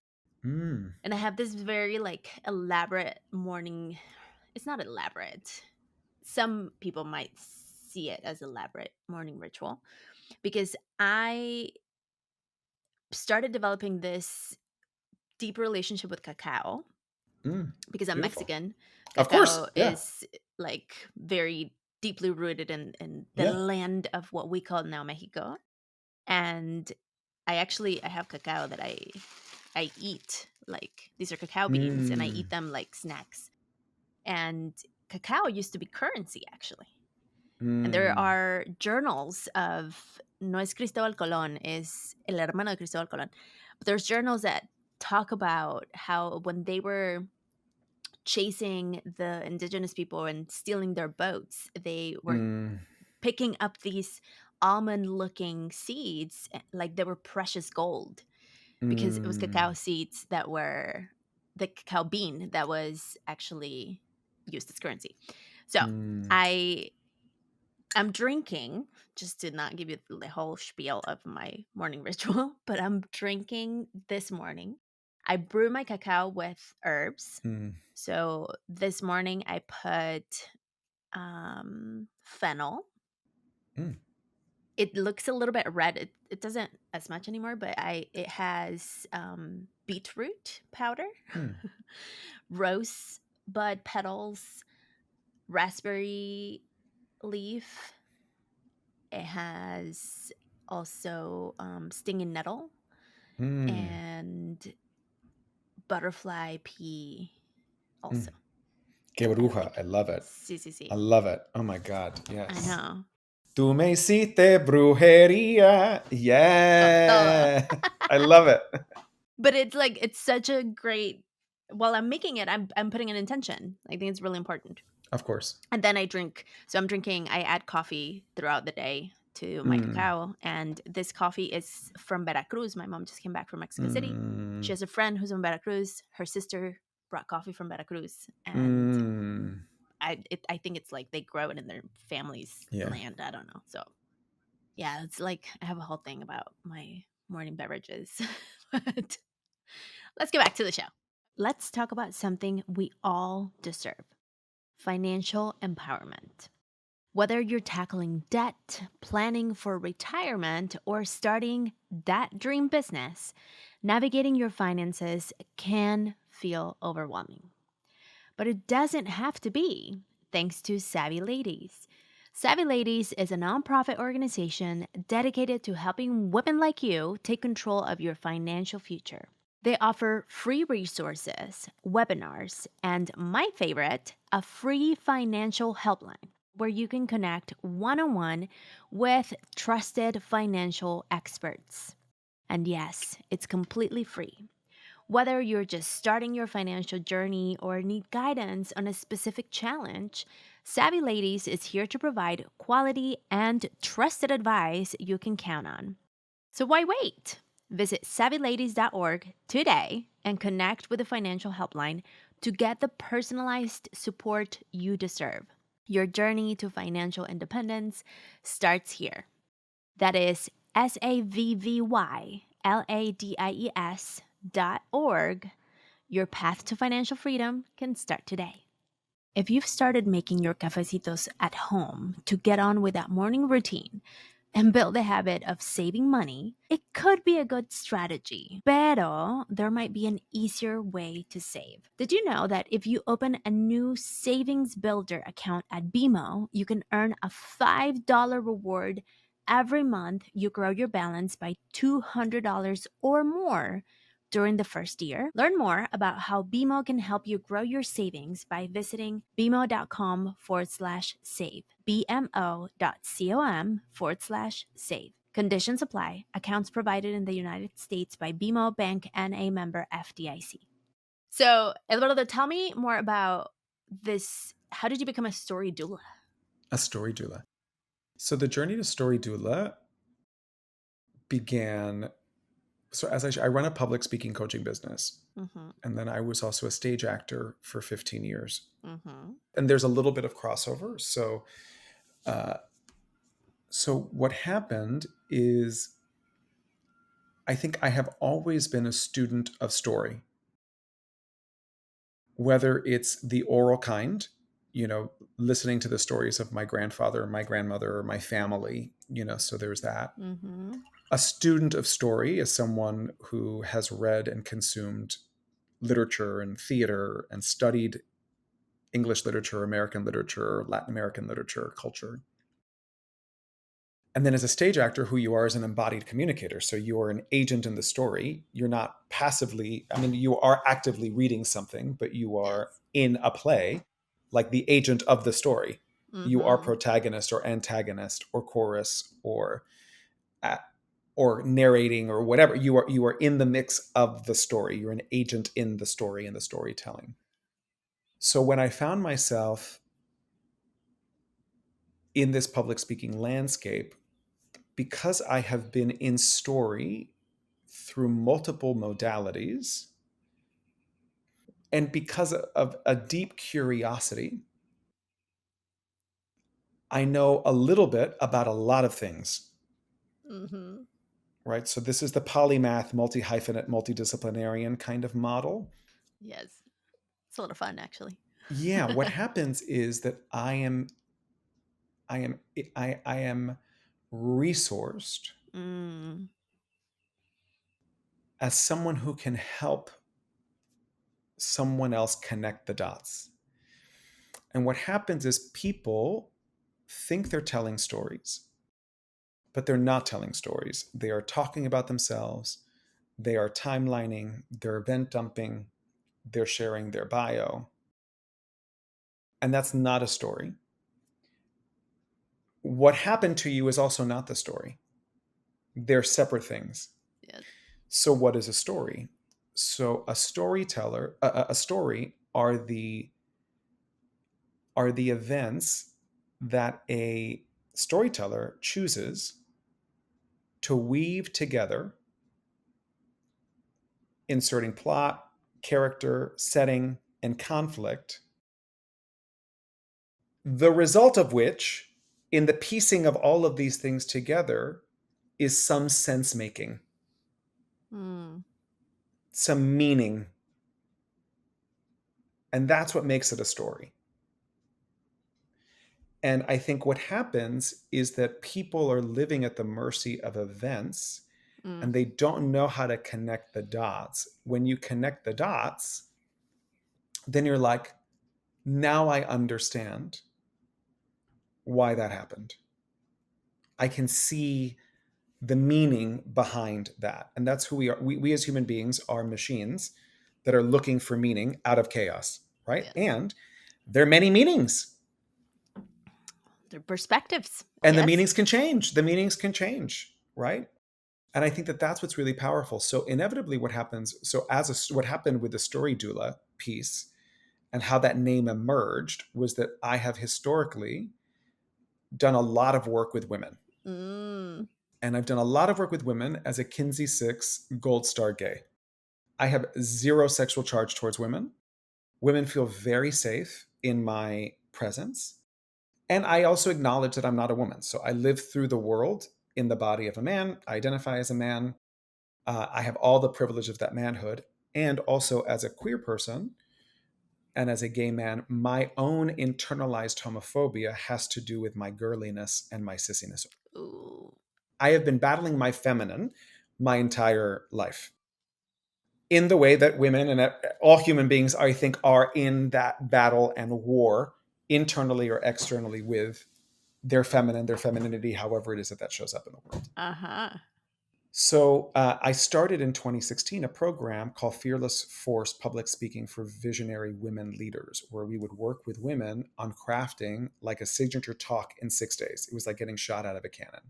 Mm, And I have this very like elaborate morning. It's not elaborate. Some people might see it as elaborate morning ritual because I started developing this deep relationship with cacao because I'm beautiful. Mexican. Of Cacao course. Yeah. is like very deeply rooted in the Yeah. land of what we call now Mexico. And I have cacao that I eat. Like these are cacao beans and I Mm, eat them like snacks. And cacao used to be currency actually. And there mm, are journals of no es Cristóbal Colón, es el hermano de Cristóbal Colón. But there's journals that talk about how when they were chasing the indigenous people and stealing their boats. They were Mm, picking up these almond-looking seeds like they were precious gold, because it was cacao mm, seeds that were the cacao bean that was actually used as currency. So mm, I'm drinking, just to not give you the whole spiel of my morning ritual, but I'm drinking this morning. I brew my cacao with herbs. mm, So this morning I put fennel. mm, It looks a little bit red. It doesn't as much anymore, but it has beetroot powder, mm, rose bud petals, raspberry leaf. It has also stinging nettle mm, and butterfly pea mm. also. Que I bruja. think. I love it. Sí, sí, I sí. love it. Oh my God. I Yes. know. Tú me hiciste brujería. Con todo. Yeah. I love it. But it's like, it's such a great, while I'm making it, I'm putting an intention. I think it's really important. Of course. And then I drink. So I add coffee throughout the day to my Mm, cacao. And this coffee is from Veracruz. My mom just came back from Mexico City. She mm, has a friend who's from Veracruz. Her sister brought coffee from Veracruz. And mm. I think it's like they grow it in their family's Yeah. land. I don't know. So yeah, it's like I have a whole thing about my morning beverages. But let's get back to the show. Let's talk about something we all deserve: financial empowerment. Whether you're tackling debt, planning for retirement, or starting that dream business, navigating your finances can feel overwhelming. But it doesn't have to be, thanks to Savvy Ladies. Savvy Ladies is a nonprofit organization dedicated to helping women like you take control of your financial future. They offer free resources, webinars, and my favorite, a free financial helpline where you can connect one on one with trusted financial experts. And yes, it's completely free. Whether you're just starting your financial journey or need guidance on a specific challenge, Savvy Ladies is here to provide quality and trusted advice you can count on. So why wait? Visit savvyladies.org today and connect with the financial helpline to get the personalized support you deserve. Your journey to financial independence starts here. That is savvyladies.org. Your path to financial freedom can start today. If you've started making your cafecitos at home to get on with that morning routine and build the habit of saving money, it could be a good strategy. Pero there might be an easier way to save. Did you know that if you open a new savings builder account at BMO, you can earn a $5 reward every month you grow your balance by $200 or more during the first year? Learn more about how BMO can help you grow your savings by visiting bmo.com/save. bmo.com/save. Conditions apply. Accounts provided in the United States by BMO Bank and a member FDIC. So, Eduardo, tell me more about this. How did you become a story doula? A story doula. So the journey to story doula began. So I run a public speaking coaching business. Mm-hmm. And then I was also a stage actor for 15 years. Mm-hmm. And there's a little bit of crossover. Uh, so what happened is I think I have always been a student of story, whether it's the oral kind, listening to the stories of my grandfather, my grandmother, or my family, so there's that. Mm-hmm. A student of story is someone who has read and consumed literature and theater and studied English literature, American literature, Latin American literature, culture. And then as a stage actor, who you are is an embodied communicator. So you are an agent in the story. You're not passively, you are actively reading something, but you are Yes. in a play, like the agent of the story. You are Mm-hmm. protagonist or antagonist or chorus or narrating or whatever. You are in the mix of the story. You're an agent in the story and the storytelling. So when I found myself in this public speaking landscape, because I have been in story through multiple modalities, and because of a deep curiosity, I know a little bit about a lot of things. Mm-hmm. Right? So this is the polymath, multi-hyphenate, multidisciplinarian kind of model. Yes. It's a lot of fun, actually. Yeah, what happens is that I am resourced Mm. as someone who can help someone else connect the dots. And what happens is people think they're telling stories, but they're not telling stories. They are talking about themselves. They are timelining, they're event dumping, they're sharing their bio. And that's not a story. What happened to you is also not the story. They're separate things. Yes. So what is a story? So a storyteller, a story are the events that a storyteller chooses to weave together, inserting plot, character, setting, and conflict, the result of which, in the piecing of all of these things together, is some sense making, some meaning. And that's what makes it a story. And I think what happens is that people are living at the mercy of events and they don't know how to connect the dots. When you connect the dots, then you're like, now I understand why that happened. I can see the meaning behind that. And that's who we are. We as human beings are machines that are looking for meaning out of chaos, right? Yes. And there are many meanings. Their perspectives. And yes. the meanings can change. The meanings can change, right? And I think that that's what's really powerful. So inevitably what happens, what happened with the story doula piece and how that name emerged was that I have historically done a lot of work with women. And I've done a lot of work with women as a Kinsey 6 Gold Star gay. I have zero sexual charge towards women. Women feel very safe in my presence. And I also acknowledge that I'm not a woman. So I live through the world in the body of a man. I identify as a man. I have all the privilege of that manhood. And also as a queer person and as a gay man, my own internalized homophobia has to do with my girliness and my sissiness. Ooh. I have been battling my feminine my entire life in the way that women and all human beings, I think, are in that battle and war internally or externally with their feminine, their femininity, however it is that shows up in the world. So I started in 2016 a program called Fearless Public Speaking for Visionary Women Leaders, where we would work with women on crafting like a signature talk in 6 days. It was like getting shot out of a cannon.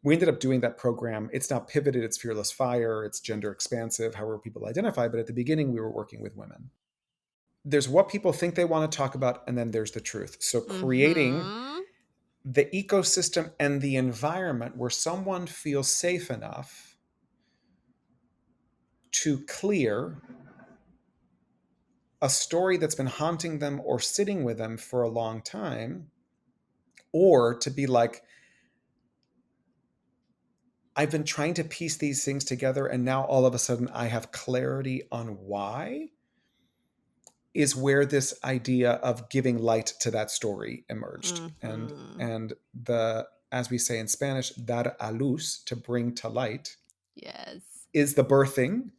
We ended up doing that program. It's now pivoted. It's Fearless Fire. It's gender expansive, however people identify. But at the beginning, we were working with women. There's what people think they want to talk about, and then there's the truth. So creating the ecosystem and the environment where someone feels safe enough to clear a story that's been haunting them or sitting with them for a long time, or to be like, I've been trying to piece these things together and now all of a sudden I have clarity on why, is where this idea of giving light to that story emerged. And the, as we say in Spanish, dar a luz, to bring to light, Yes. is the birthing,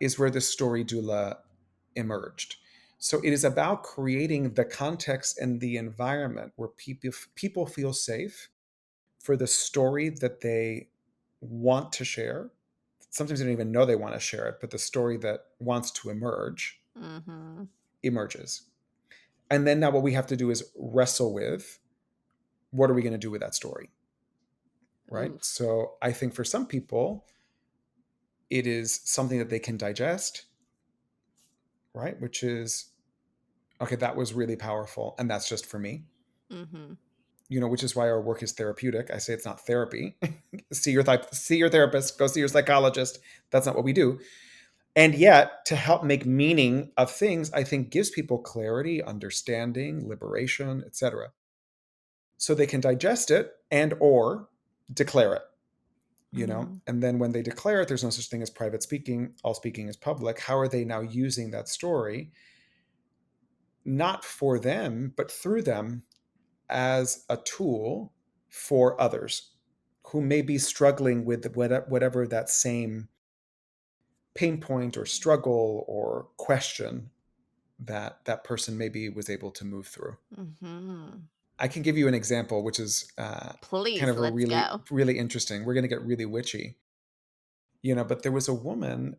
is where the story doula emerged. So it is about creating the context and the environment where people feel safe for the story that they want to share. Sometimes they don't even know they want to share it, but the story that wants to emerge emerges. And then now what we have to do is wrestle with, what are we going to do with that story? Right? Oof. So I think for some people, it is something that they can digest, right? Which is Okay, that was really powerful. And that's just for me. Mm-hmm. Which is why our work is therapeutic. I say it's not therapy. See your therapist, go see your psychologist. That's not what we do. And yet, to help make meaning of things, I think gives people clarity, understanding, liberation, etc. So they can digest it and or declare it. And then when they declare it, there's no such thing as private speaking. All speaking is public. How are they now using that story, not for them, but through them, as a tool for others who may be struggling with whatever that same pain point or struggle or question that person maybe was able to move through. Mm-hmm. I can give you an example, which is kind Please, of a let's really, go. really interesting. We're going to get really witchy, but there was a woman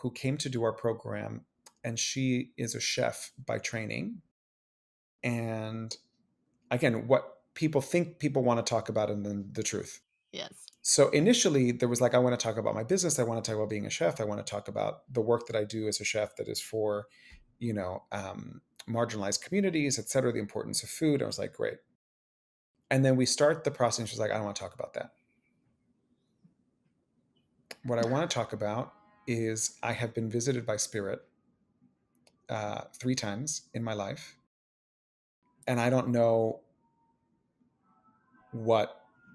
who came to do our program, and she is a chef by training. And again, what people think people want to talk about, and then the truth. Yes. So initially there was like, I want to talk about my business. I want to talk about being a chef. I want to talk about the work that I do as a chef that is for, marginalized communities, et cetera, the importance of food. I was like, great. And then we start the process. And she's like, I don't want to talk about that. What I want to talk about is I have been visited by spirit 3 times in my life. And I don't know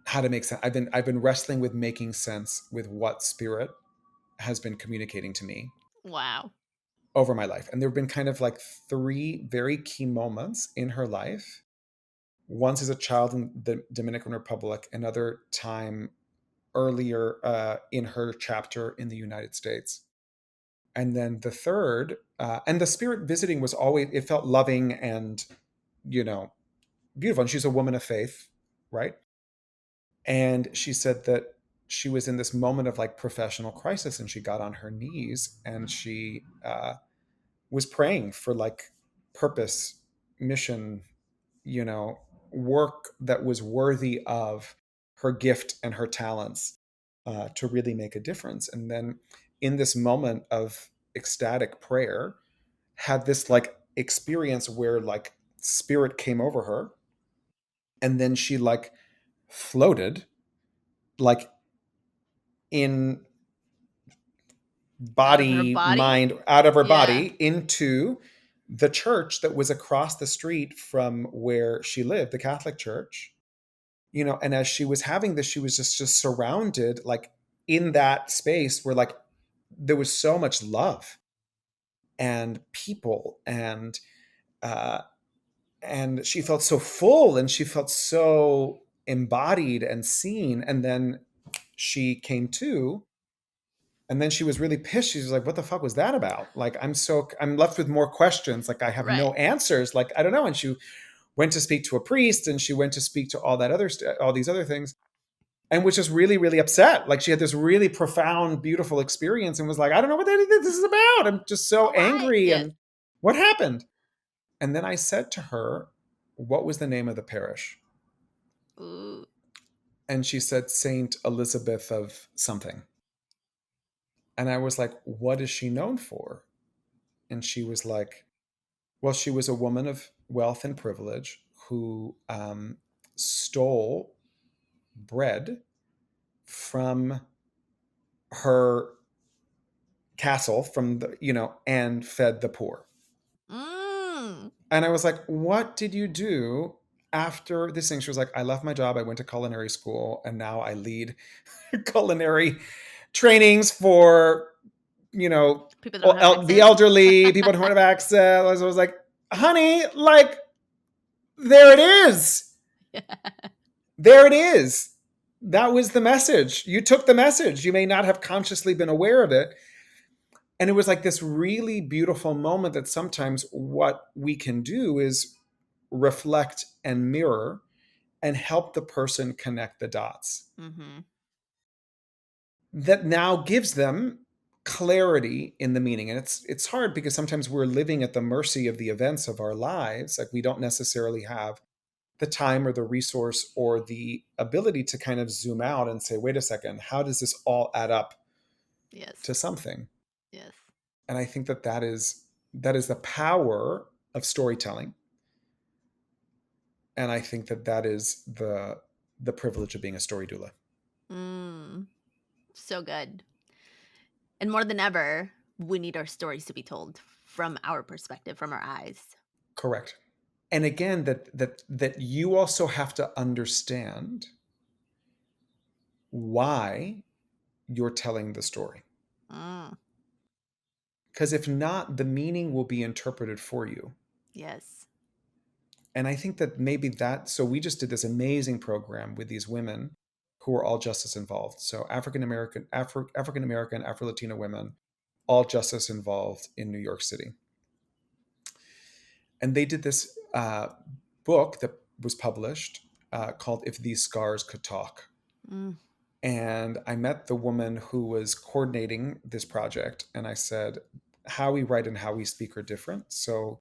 how to make sense. I've been wrestling with making sense with what spirit has been communicating to me. Wow. Over my life. And there have been kind of like 3 very key moments in her life. Once as a child in the Dominican Republic, another time earlier in her chapter in the United States. And then the third, and the spirit visiting was always, it felt loving and, beautiful. And she's a woman of faith, right? And she said that she was in this moment of like professional crisis, and she got on her knees and she was praying for like purpose, mission, work that was worthy of her gift and her talents to really make a difference. And then in this moment of ecstatic prayer, had this like experience where like spirit came over her, and then she like floated like in Out of her body, body? mind, out of her Yeah. body into the church that was across the street from where she lived, the Catholic church. And as she was having this, she was just surrounded, like in that space where like there was so much love and people, uh and she felt so full, and she felt so embodied and seen. And then she came to, and then she was really pissed. She was like, what the fuck was that about? Like, I'm left with more questions. Like, I have Right. no answers. Like, I don't know. And she went to speak to a priest, and she went to speak to all these other things, and was just really, really upset. Like, she had this really profound, beautiful experience, and was like, I don't know what this is about. I'm just so Why? angry. Yes. And what happened? And then I said to her, what was the name of the parish? Ooh. And she said, Saint Elizabeth of something. And I was like, what is she known for? And she was like, well, she was a woman of wealth and privilege who stole bread from her castle, and fed the poor. Mm. And I was like, what did you do after this thing? She was like, I left my job. I went to culinary school, and now I lead culinary trainings for, People that don't have the access. elderly, people who don't have access. I was like, honey, like, there it is. Yeah. There it is. That was the message. You took the message. You may not have consciously been aware of it. And it was like this really beautiful moment that sometimes what we can do is reflect and mirror and help the person connect the dots. Mm-hmm. That now gives them clarity in the meaning. And it's hard because sometimes we're living at the mercy of the events of our lives. Like, we don't necessarily have the time or the resource or the ability to kind of zoom out and say, wait a second, how does this all add up Yes. to something? Yes. And I think that is the power of storytelling. And I think that is the privilege of being a story doula. So good. And more than ever, we need our stories to be told from our perspective, from our eyes. Correct. And again, that you also have to understand why you're telling the story. Because if not, the meaning will be interpreted for you. Yes. And I think that maybe so we just did this amazing program with these women who are all justice involved. So African-American, Afro-Latina women, all justice involved in New York City. And they did this book that was published called If These Scars Could Talk. And I met the woman who was coordinating this project, and I said, how we write and how we speak are different. So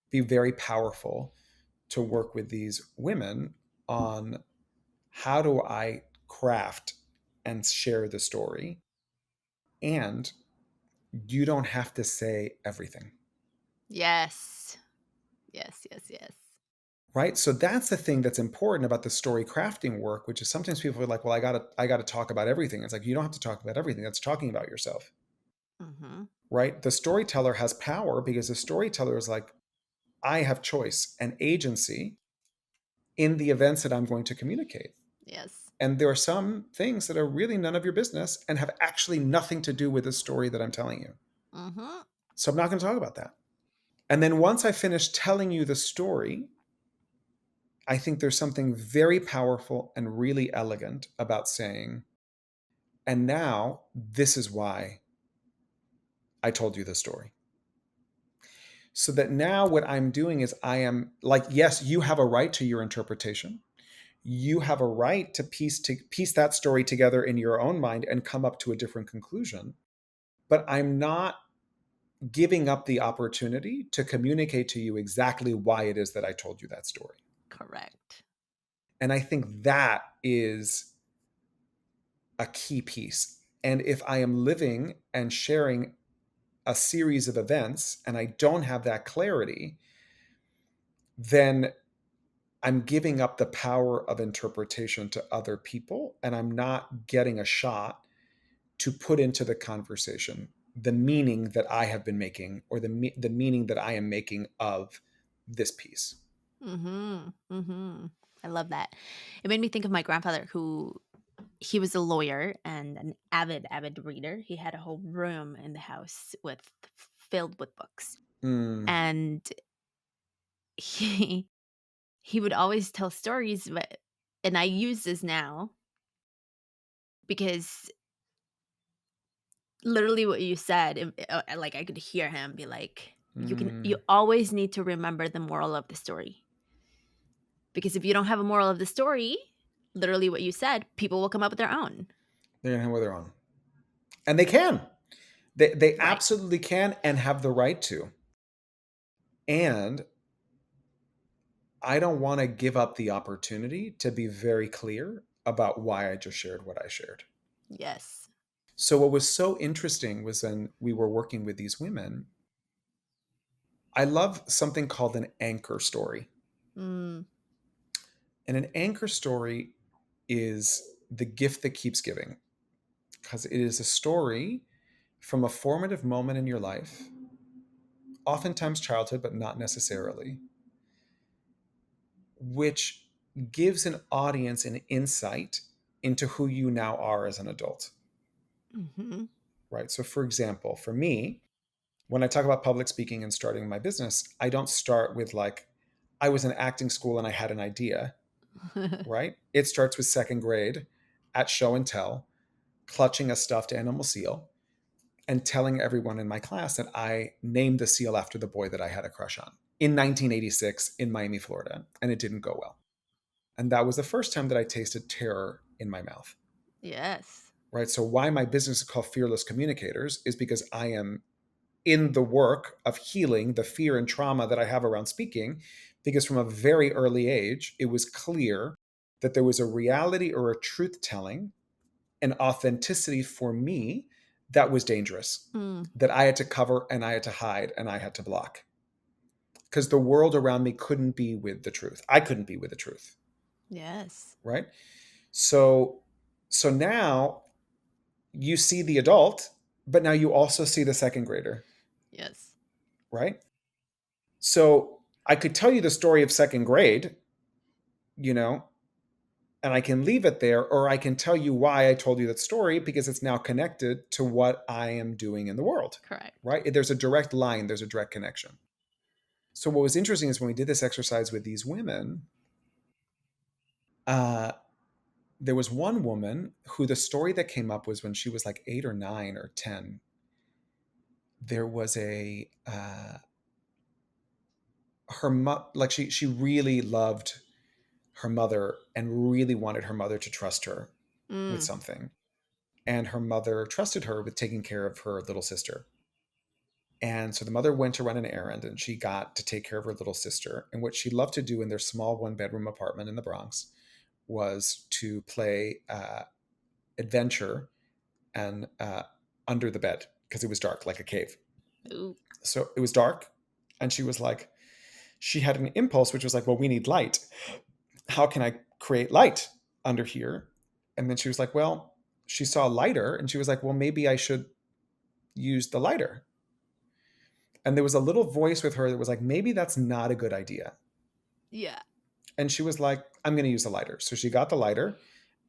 be very powerful to work with these women on how do I craft and share the story. And you don't have to say everything. Yes. Yes. Right? So that's the thing that's important about the story crafting work, which is sometimes people are like, well, I gotta talk about everything. It's like, you don't have to talk about everything. That's talking about yourself. Right? The storyteller has power because the storyteller is like, I have choice and agency in the events that I'm going to communicate. Yes. And there are some things that are really none of your business and have actually nothing to do with the story that I'm telling you. So I'm not going to talk about that. And then once I finish telling you the story, I think there's something very powerful and really elegant about saying, and now this is why I told you the story. So that now what I'm doing is I am like, yes, you have a right to your interpretation. You have a right to piece that story together in your own mind and come up to a different conclusion. But I'm not giving up the opportunity to communicate to you exactly why it is that I told you that story. Correct. And I think that is a key piece. And if I am living and sharing a series of events and I don't have that clarity, then I'm giving up the power of interpretation to other people, and I'm not getting a shot to put into the conversation the meaning that I have been making, or the meaning that I am making of this piece. I love that. It made me think of my grandfather, he was a lawyer and an avid reader. He had a whole room in the house filled with books. And he would always tell stories, and I use this now because literally what you said, like I could hear him be like, you always need to remember the moral of the story. Because if you don't have a moral of the story, literally what you said, people will come up with their own. They're going to have their own. And they can. They Right. absolutely can and have the right to. And I don't want to give up the opportunity to be very clear about why I just shared what I shared. Yes. So what was so interesting was when we were working with these women, I love something called an anchor story. And an anchor story is the gift that keeps giving, because it is a story from a formative moment in your life, oftentimes childhood, but not necessarily, which gives an audience an insight into who you now are as an adult. Right? So for example, for me, when I talk about public speaking and starting my business, I don't start with like, I was in acting school and I had an idea, right? It starts with second grade at show and tell, clutching a stuffed animal seal and telling everyone in my class that I named the seal after the boy that I had a crush on in 1986 in Miami, Florida. And it didn't go well. And that was the first time that I tasted terror in my mouth. Yes. Right? So why my business is called Fearless Communicators is because I am in the work of healing the fear and trauma that I have around speaking, because from a very early age, it was clear that there was a reality or a truth telling, an authenticity for me that was dangerous, that I had to cover and I had to hide and I had to block. because the world around me couldn't be with the truth. I couldn't be with the truth. Yes. Right. So now you see the adult, but now you also see the second grader. Yes. Right. So I could tell you the story of second grade, and I can leave it there, or I can tell you why I told you that story because it's now connected to what I am doing in the world. Correct. Right? There's a direct line, there's a direct connection. So what was interesting is when we did this exercise with these women, there was one woman who the story that came up was when she was like 8 or 9 or 10. There was she really loved her mother and really wanted her mother to trust her with something. And her mother trusted her with taking care of her little sister. And so the mother went to run an errand and she got to take care of her little sister. And what she loved to do in their small 1-bedroom apartment in the Bronx was to play adventure and under the bed because it was dark, like a cave. Ooh. So it was dark. And she had an impulse, which was like, well, we need light. How can I create light under here? And then she was like, well, she saw a lighter and she was like, well, maybe I should use the lighter. And there was a little voice with her that was like, maybe that's not a good idea. Yeah. And she was like, I'm going to use the lighter. So she got the lighter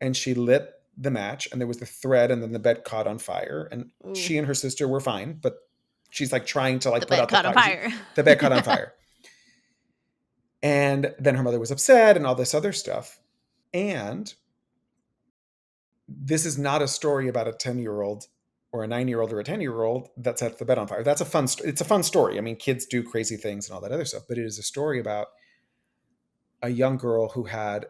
and she lit the match and there was the thread and then the bed caught on fire. And she and her sister were fine, but she's like trying to like put out the fire. The bed caught on fire. And then her mother was upset and all this other stuff. And this is not a story about a 10-year-old or a 9-year-old or a 10-year-old that sets the bed on fire. It's a fun story. I mean, kids do crazy things and all that other stuff, but it is a story about a young girl who had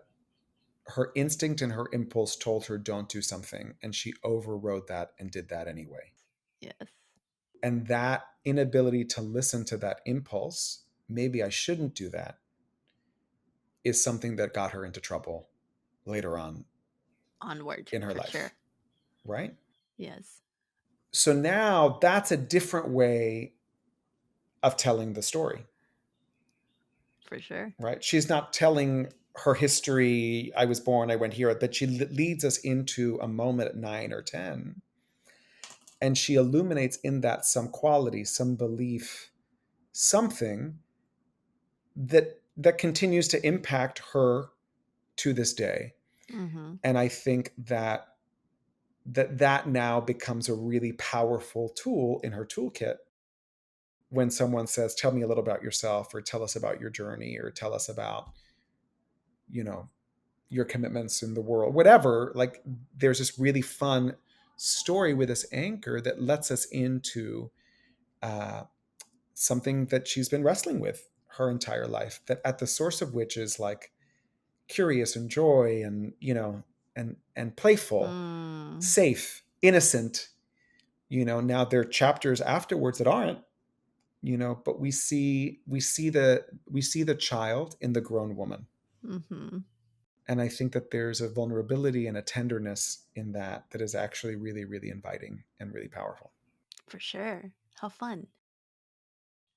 her instinct and her impulse told her don't do something, and she overrode that and did that anyway. Yes. And that inability to listen to that impulse, maybe I shouldn't do that, is something that got her into trouble later on Onward in her life. Sure. Right? Yes. So now that's a different way of telling the story. For sure. Right? She's not telling her history, I was born, I went here, that she leads us into a moment at 9 or 10. And she illuminates in that some quality, some belief, something that continues to impact her to this day. Mm-hmm. And I think that now becomes a really powerful tool in her toolkit when someone says, tell me a little about yourself, or tell us about your journey, or tell us about, your commitments in the world, whatever. Like there's this really fun story with this anchor that lets us into something that she's been wrestling with her entire life, that at the source of which is like curious and joy and, and playful, safe, innocent. Now there are chapters afterwards that aren't, but we see the child in the grown woman. Mm-hmm. And I think that there's a vulnerability and a tenderness in that is actually really, really inviting and really powerful. For sure. How fun.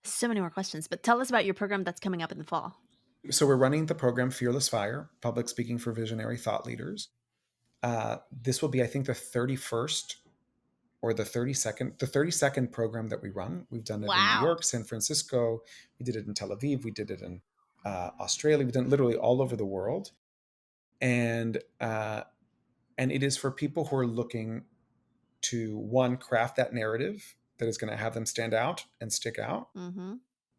So many more questions, but tell us about your program that's coming up in the fall. So we're running the program Fearless Fire, Public Speaking for Visionary Thought Leaders. This will be, I think, the 31st or the 32nd program that we run. We've done it in New York, San Francisco. We did it in Tel Aviv. We did it in Australia. We've done it literally all over the world. And it is for people who are looking to, one, craft that narrative that is going to have them stand out and stick out,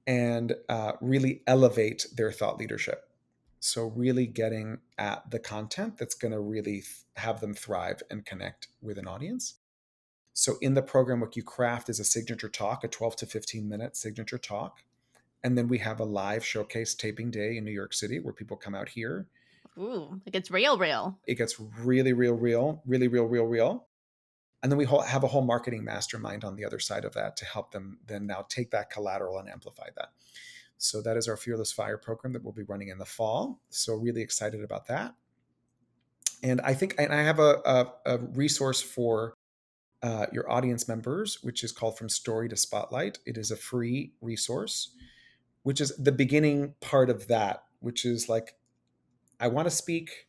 and really elevate their thought leadership. So really getting at the content that's going to really have them thrive and connect with an audience. So in the program, what you craft is a signature talk, a 12 to 15 minute signature talk. And then we have a live showcase taping day in New York City where people come out here. Ooh, it gets real. It gets really, really real. And then we have a whole marketing mastermind on the other side of that to help them then now take that collateral and amplify that. So that is our Fearless Fire program that we'll be running in the fall. So really excited about that. And I have a resource for your audience members, which is called From Story to Spotlight. It is a free resource which is the beginning part of that, which is like, I want to speak.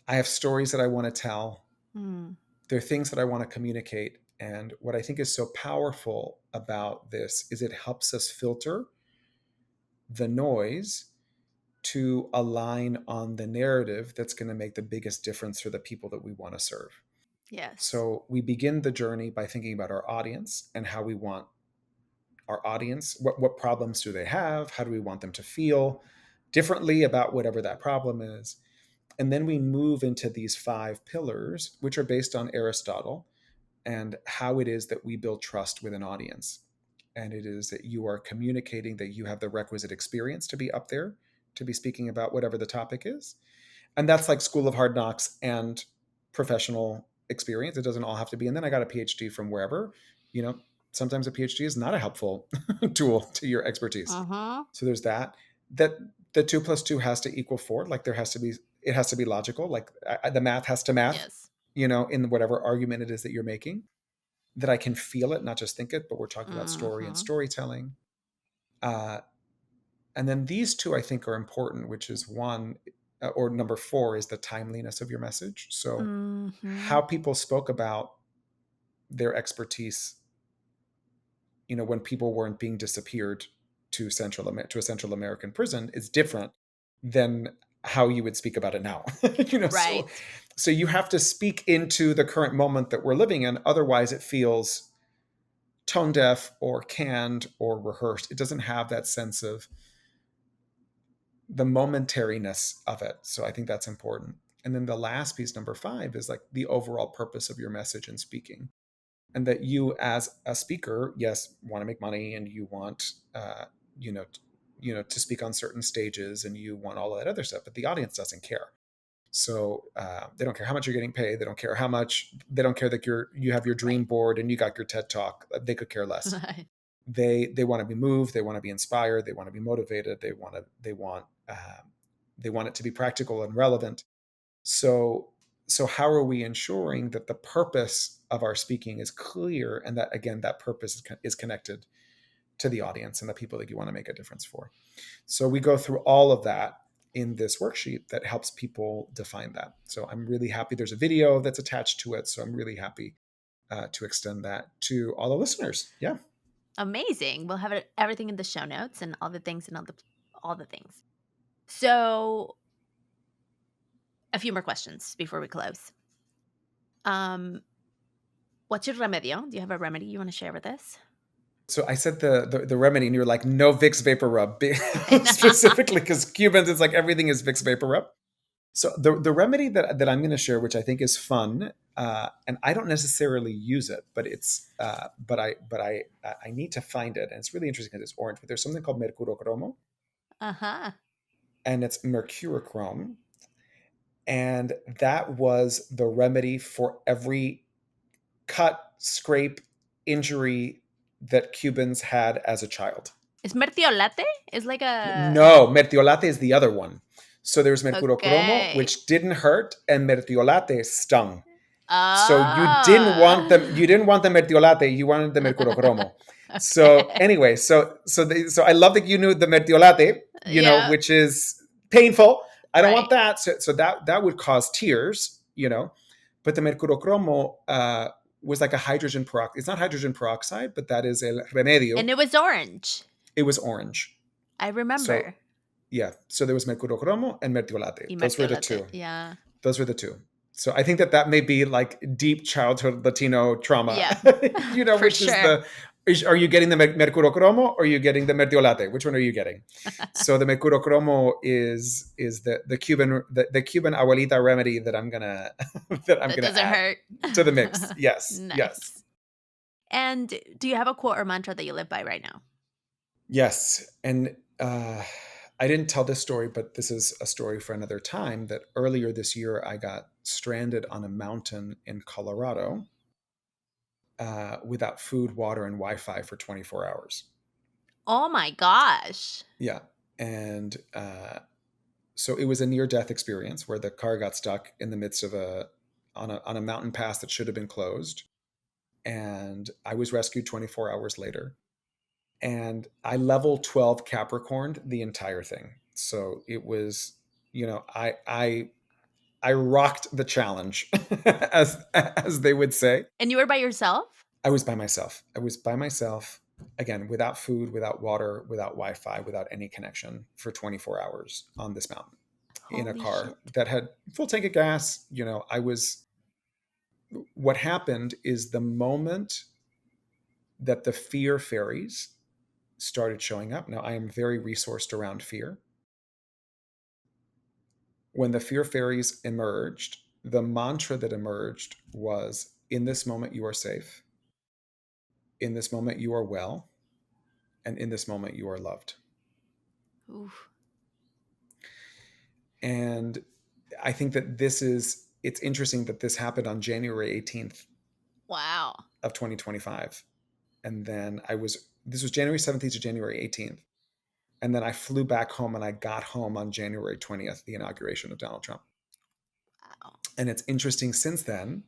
I have stories that I want to tell. There are things that I want to communicate. And what I think is so powerful about this is it helps us filter the noise to align on the narrative that's going to make the biggest difference for the people that we want to serve. Yes. So we begin the journey by thinking about our audience and how we want our audience, what problems do they have? How do we want them to feel differently about whatever that problem is? And then we move into these 5 pillars, which are based on Aristotle and how it is that we build trust with an audience. And it is that you are communicating that you have the requisite experience to be up there, to be speaking about whatever the topic is. And that's like School of Hard Knocks and professional experience. It doesn't all have to be. And then I got a PhD from wherever. Sometimes a PhD is not a helpful tool to your expertise. So there's that the 2 plus 2 has to equal 4. Like it has to be logical. Like the math has to math, Yes. In whatever argument it is that you're making, that I can feel it, not just think it, but we're talking about story and storytelling. And then these 2, I think, are important, which is 1, or number 4 is the timeliness of your message. So how people spoke about their expertise, when people weren't being disappeared to a Central American prison is different than how you would speak about it now. Right. So you have to speak into the current moment that we're living in. Otherwise it feels tone deaf or canned or rehearsed. It doesn't have that sense of the momentariness of it. So I think that's important. And then the last piece, number 5, is like the overall purpose of your message and speaking. And that you as a speaker, yes, want to make money and you want, to speak on certain stages and you want all of that other stuff, but the audience doesn't care. So they don't care how much you're getting paid. They don't care how much, they don't care that you have your dream board and you got your TED talk. They could care less. Right. They want to be moved. They want to be inspired. They want to be motivated. They want it to be practical and relevant. So how are we ensuring that the purpose of our speaking is clear and that, again, that purpose is connected to the audience and the people that you want to make a difference for? So we go through all of that in this worksheet that helps people define that. So I'm really happy there's a video that's attached to it. So I'm really happy to extend that to all the listeners. Yeah. Amazing. We'll have everything in the show notes and all the things and all the things. So a few more questions before we close. What's your remedio? Do you have a remedy you want to share with us? So I said the remedy, and you're like, no Vicks Vapor Rub, specifically because Cubans, it's like everything is Vicks Vapor Rub. So the remedy that I'm going to share, which I think is fun, and I don't necessarily use it, but it's but I need to find it, and it's really interesting because it's orange. But there's something called mercurocromo, and it's mercurochrome, and that was the remedy for every cut, scrape, injury that Cubans had as a child. Is mertiolate? It's like a... No, mertiolate is the other one. So there's mercurocromo, which didn't hurt, and mertiolate stung. Oh. So you didn't want the mertiolate, you wanted the mercurocromo. Okay. So anyway, so I love that you knew the mertiolate, which is painful. I don't want that. So that would cause tears, But the mercurocromo was like a hydrogen peroxide. It's not hydrogen peroxide, but that is el remedio. And it was orange. It was orange. I remember. So there was mercurocromo and mertiolate. Those were the 2. Yeah. Those were the 2. So I think that may be like deep childhood Latino trauma. Yeah. Which sure. Are you getting the mercurocromo or are you getting the mertiolate? Which one are you getting? So the mercurocromo is the Cuban abuelita remedy that I'm gonna add to the mix. Yes. Nice. Yes. And do you have a quote or mantra that you live by right now? Yes. And I didn't tell this story, but this is a story for another time, that earlier this year I got stranded on a mountain in Colorado without food, water, and Wi-Fi for 24 hours. Oh my gosh. Yeah. And so it was a near-death experience where the car got stuck in the midst of on a mountain pass that should have been closed. And I was rescued 24 hours later. And I level 12 Capricorned the entire thing. So it was, I rocked the challenge, as they would say. And you were by yourself? I was by myself. I was by myself, again, without food, without water, without Wi-Fi, without any connection for 24 hours on this mountain in a Holy car shit. that had full tank of gas. What happened is the moment that the fear fairies started showing up. Now, I am very resourced around fear. When the fear fairies emerged, the mantra that emerged was, in this moment, you are safe. In this moment, you are well. And in this moment, you are loved. Oof. And I think that it's interesting that this happened on January 18th Wow. of 2025. And then this was January 17th to January 18th. And then I flew back home and I got home on January 20th, the inauguration of Donald Trump. Wow. And it's interesting since then,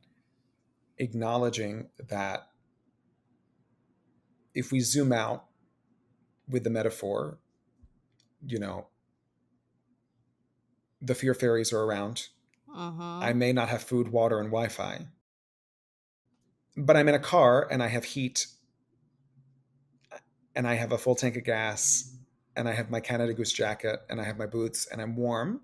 acknowledging that if we zoom out with the metaphor, the fear fairies are around. I may not have food, water, and Wi-Fi, but I'm in a car and I have heat and I have a full tank of gas and I have my Canada Goose jacket and I have my boots and I'm warm.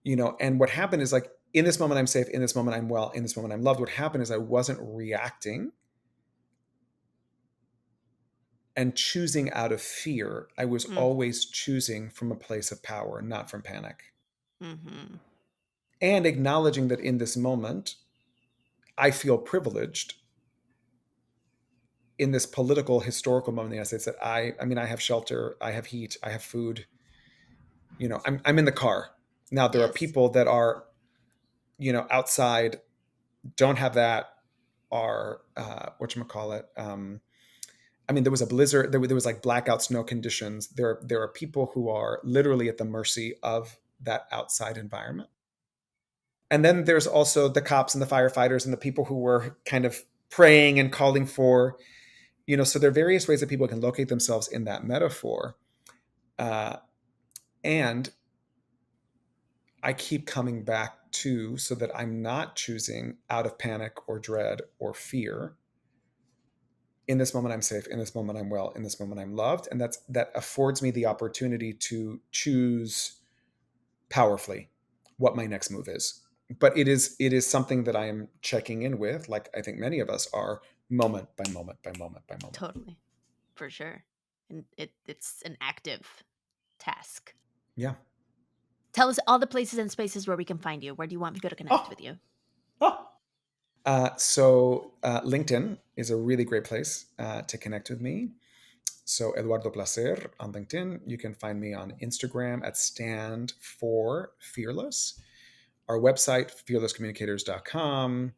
And what happened is, like, in this moment I'm safe, in this moment I'm well, in this moment I'm loved. What happened is I wasn't reacting and choosing out of fear. I was always choosing from a place of power, not from panic. Mm-hmm. And acknowledging that in this moment I feel privileged in this political historical moment in the United States that I have shelter, I have heat, I have food. I'm in the car. Now there are Yes. people that are, outside, don't have that, are whatchamacallit. There was a blizzard, there was like blackout snow conditions. There are people who are literally at the mercy of that outside environment. And then there's also the cops and the firefighters and the people who were kind of praying and calling for, so there are various ways that people can locate themselves in that metaphor. And I keep coming back to, so that I'm not choosing out of panic or dread or fear. In this moment, I'm safe. In this moment, I'm well. In this moment, I'm loved. And that affords me the opportunity to choose powerfully what my next move is. But it is something that I am checking in with, like I think many of us are, moment by moment by moment by moment. Totally. For sure. And it's an active task. Yeah. Tell us all the places and spaces where we can find you. Where do you want people to connect Oh, with you? So LinkedIn is a really great place to connect with me. So Eduardo Placer on LinkedIn. You can find me on Instagram at Stand for Fearless. Our website, fearlesscommunicators.com.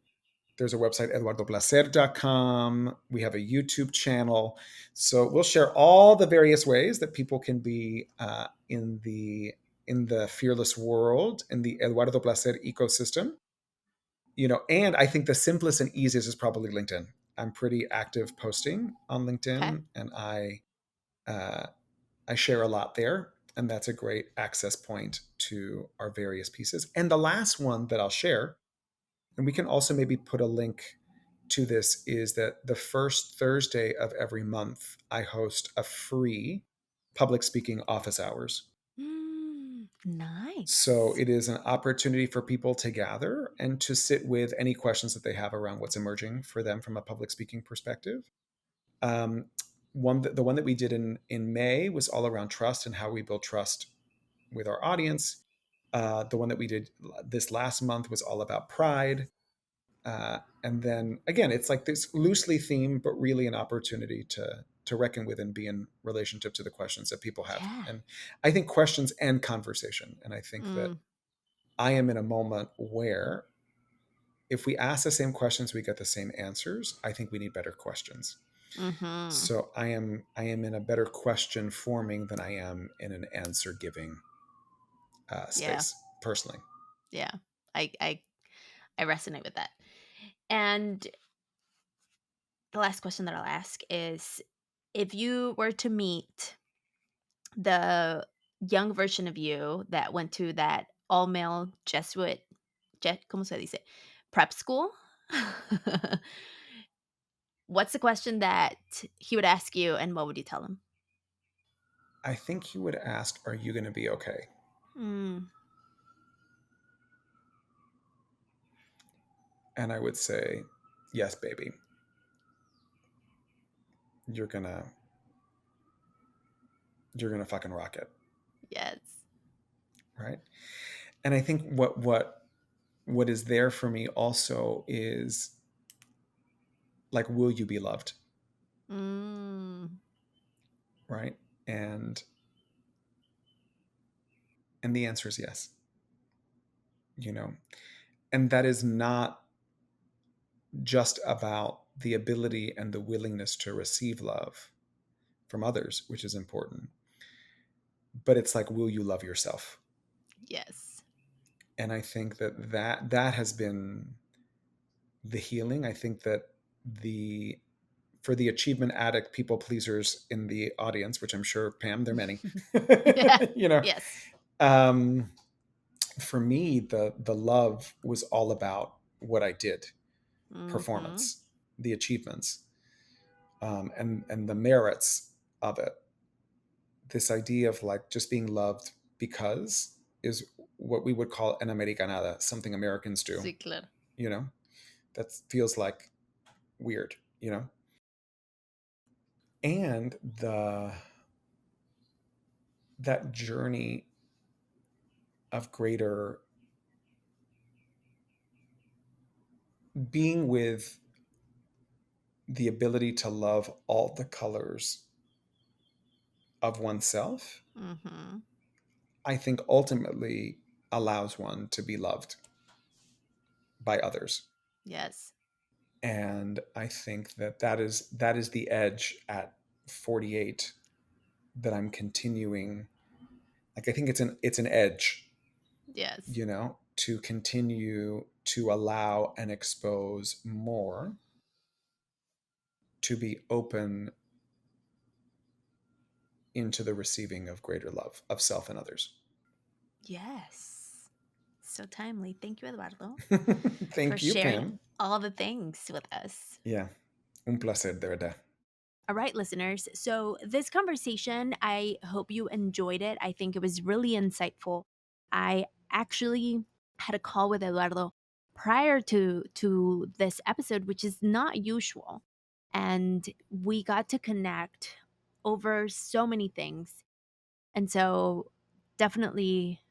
There's a website, eduardoplacer.com. We have a YouTube channel. So we'll share all the various ways that people can be in the fearless world, in the Eduardo Placer ecosystem. And I think the simplest and easiest is probably LinkedIn. I'm pretty active posting on Okay. LinkedIn, and I share a lot there, and that's a great access point to our various pieces. And the last one that I'll share, and we can also maybe put a link to this, is that the first Thursday of every month, I host a free public speaking office hours. So Nice. it is an opportunity for people to gather and to sit with any questions that they have around what's emerging for them from a public speaking perspective. Um, the one that we did in May was all around trust and how we build trust with our audience. The one that we did this last month was all about pride. And then again, it's like this loosely themed, but really an opportunity to reckon with and be in relationship to the questions that people have. Yeah. And I think questions and conversation. And I think that I am in a moment where if we ask the same questions, we get the same answers. I think we need better questions. Mm-hmm. So I am in a better question forming than I am in an answer giving Yeah. space personally. Yeah. I resonate with that. And the last question that I'll ask is, if you were to meet the young version of you that went to that all male Jesuit, ¿cómo se dice? Prep school, what's the question that he would ask you and what would you tell him? I think he would ask, "Are you going to be okay?" Mm, And I would say, "Yes, baby. You're going to fucking rock it." yes. Right? And I think what is there for me also is like, will you be loved? Mm, Right? And and the answer is yes. You know, and that is not just about the ability and the willingness to receive love from others, which is important, but it's like, will you love yourself? yes. And I think that has been the healing. I think that the for the achievement addict people pleasers in the audience, which I'm sure, Pam, there are many, Yeah. you know, Yes. um, for me, the love was all about what I did, Mm-hmm. performance, the achievements, and the merits of it. This idea of like just being loved because is what we would call an americanada, something Americans do. Sí, claro. You know, that feels like weird. You know, and that journey of greater being with the ability to love all the colors of oneself, Mm-hmm. I think ultimately allows one to be loved by others. Yes. And I think that is the edge at 48 that I'm continuing. Like, I think it's an edge, Yes. you know, to continue to allow and expose more, to be open into the receiving of greater love of self and others. Yes. So timely. Thank you, Eduardo, for Thank you, sharing Pam. all the things with us. Yeah, un placer, de verdad. All right, listeners. So, this conversation, I hope you enjoyed it. I think it was really insightful. I actually had a call with Eduardo prior to this episode, which is not usual. And we got to connect over so many things. And so, definitely,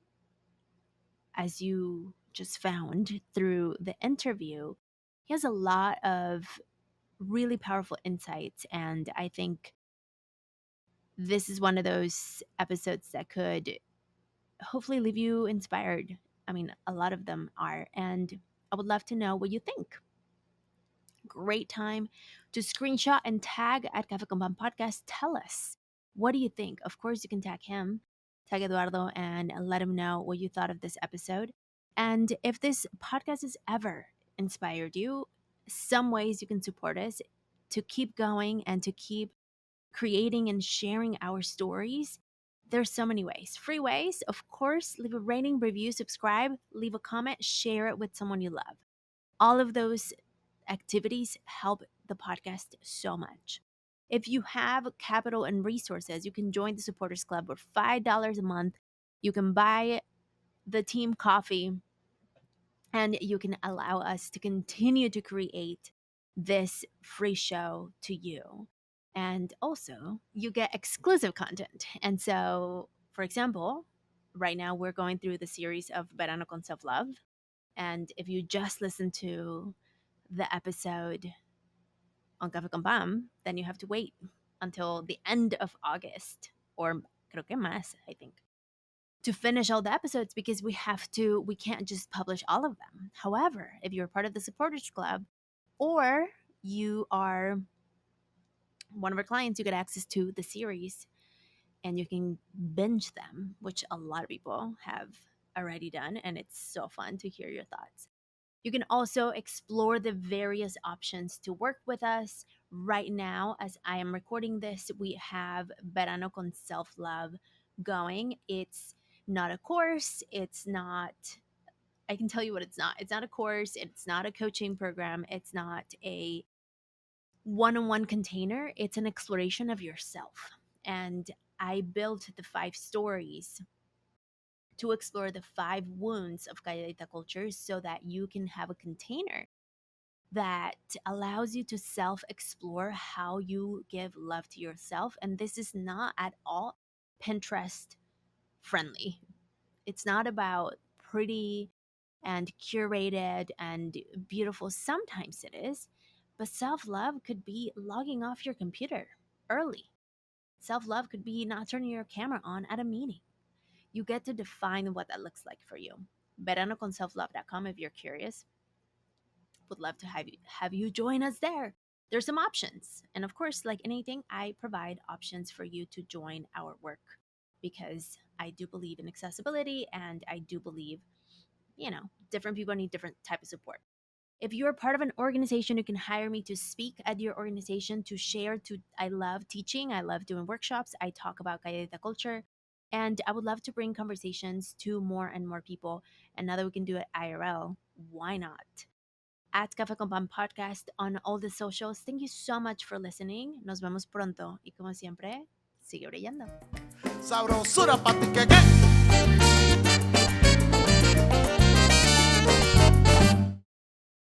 as you just found through the interview, he has a lot of really powerful insights. And I think this is one of those episodes that could hopefully leave you inspired. I mean, a lot of them are. And I would love to know what you think. Great time to screenshot and tag at Cafe Con Pan Podcast. Tell us, what do you think? Of course, you can tag him, tag Eduardo, and let him know what you thought of this episode. And if this podcast has ever inspired you, some ways you can support us to keep going and to keep creating and sharing our stories. There's so many ways. Free ways, of course, leave a rating, review, subscribe, leave a comment, share it with someone you love. All of those activities help the podcast so much. If you have capital and resources, you can join the Supporters Club for $5 a month. You can buy the team coffee and you can allow us to continue to create this free show to you. And also, you get exclusive content. And so, for example, right now we're going through the series of Verano con Self Love. And if you just listen to the episode on Café con Pam, then you have to wait until the end of August, or creo que más, I think, to finish all the episodes because we can't just publish all of them. However, if you're part of the supporters club or you are one of our clients, you get access to the series and you can binge them, which a lot of people have already done, and it's so fun to hear your thoughts. You can also explore the various options to work with us, Right now, as I am recording this, we have Verano con Self-Love going. It's not a course. It's not, I can tell you what it's not. It's not a course. It's not a coaching program. It's not a one-on-one container. It's an exploration of yourself. And I built the 5 stories to explore the 5 wounds of Calladita culture so that you can have a container that allows you to self-explore how you give love to yourself. And this is not at all Pinterest friendly. It's not about pretty and curated and beautiful. Sometimes it is, but self-love could be logging off your computer early. Self-love could be not turning your camera on at a meeting. You get to define what that looks like for you. veranoconselflove.com if you're curious. Would love to have you join us there. There's some options. And of course, like anything, I provide options for you to join our work because I do believe in accessibility and I do believe, different people need different type of support. If you're part of an organization, you can hire me to speak at your organization, to share. I love teaching. I love doing workshops. I talk about Calladita culture. And I would love to bring conversations to more and more people. And now that we can do it IRL, why not? At Café con Pan Podcast on all the socials. Thank you so much for listening. Nos vemos pronto. Y como siempre, sigue brillando. Sabrosura pa' ti que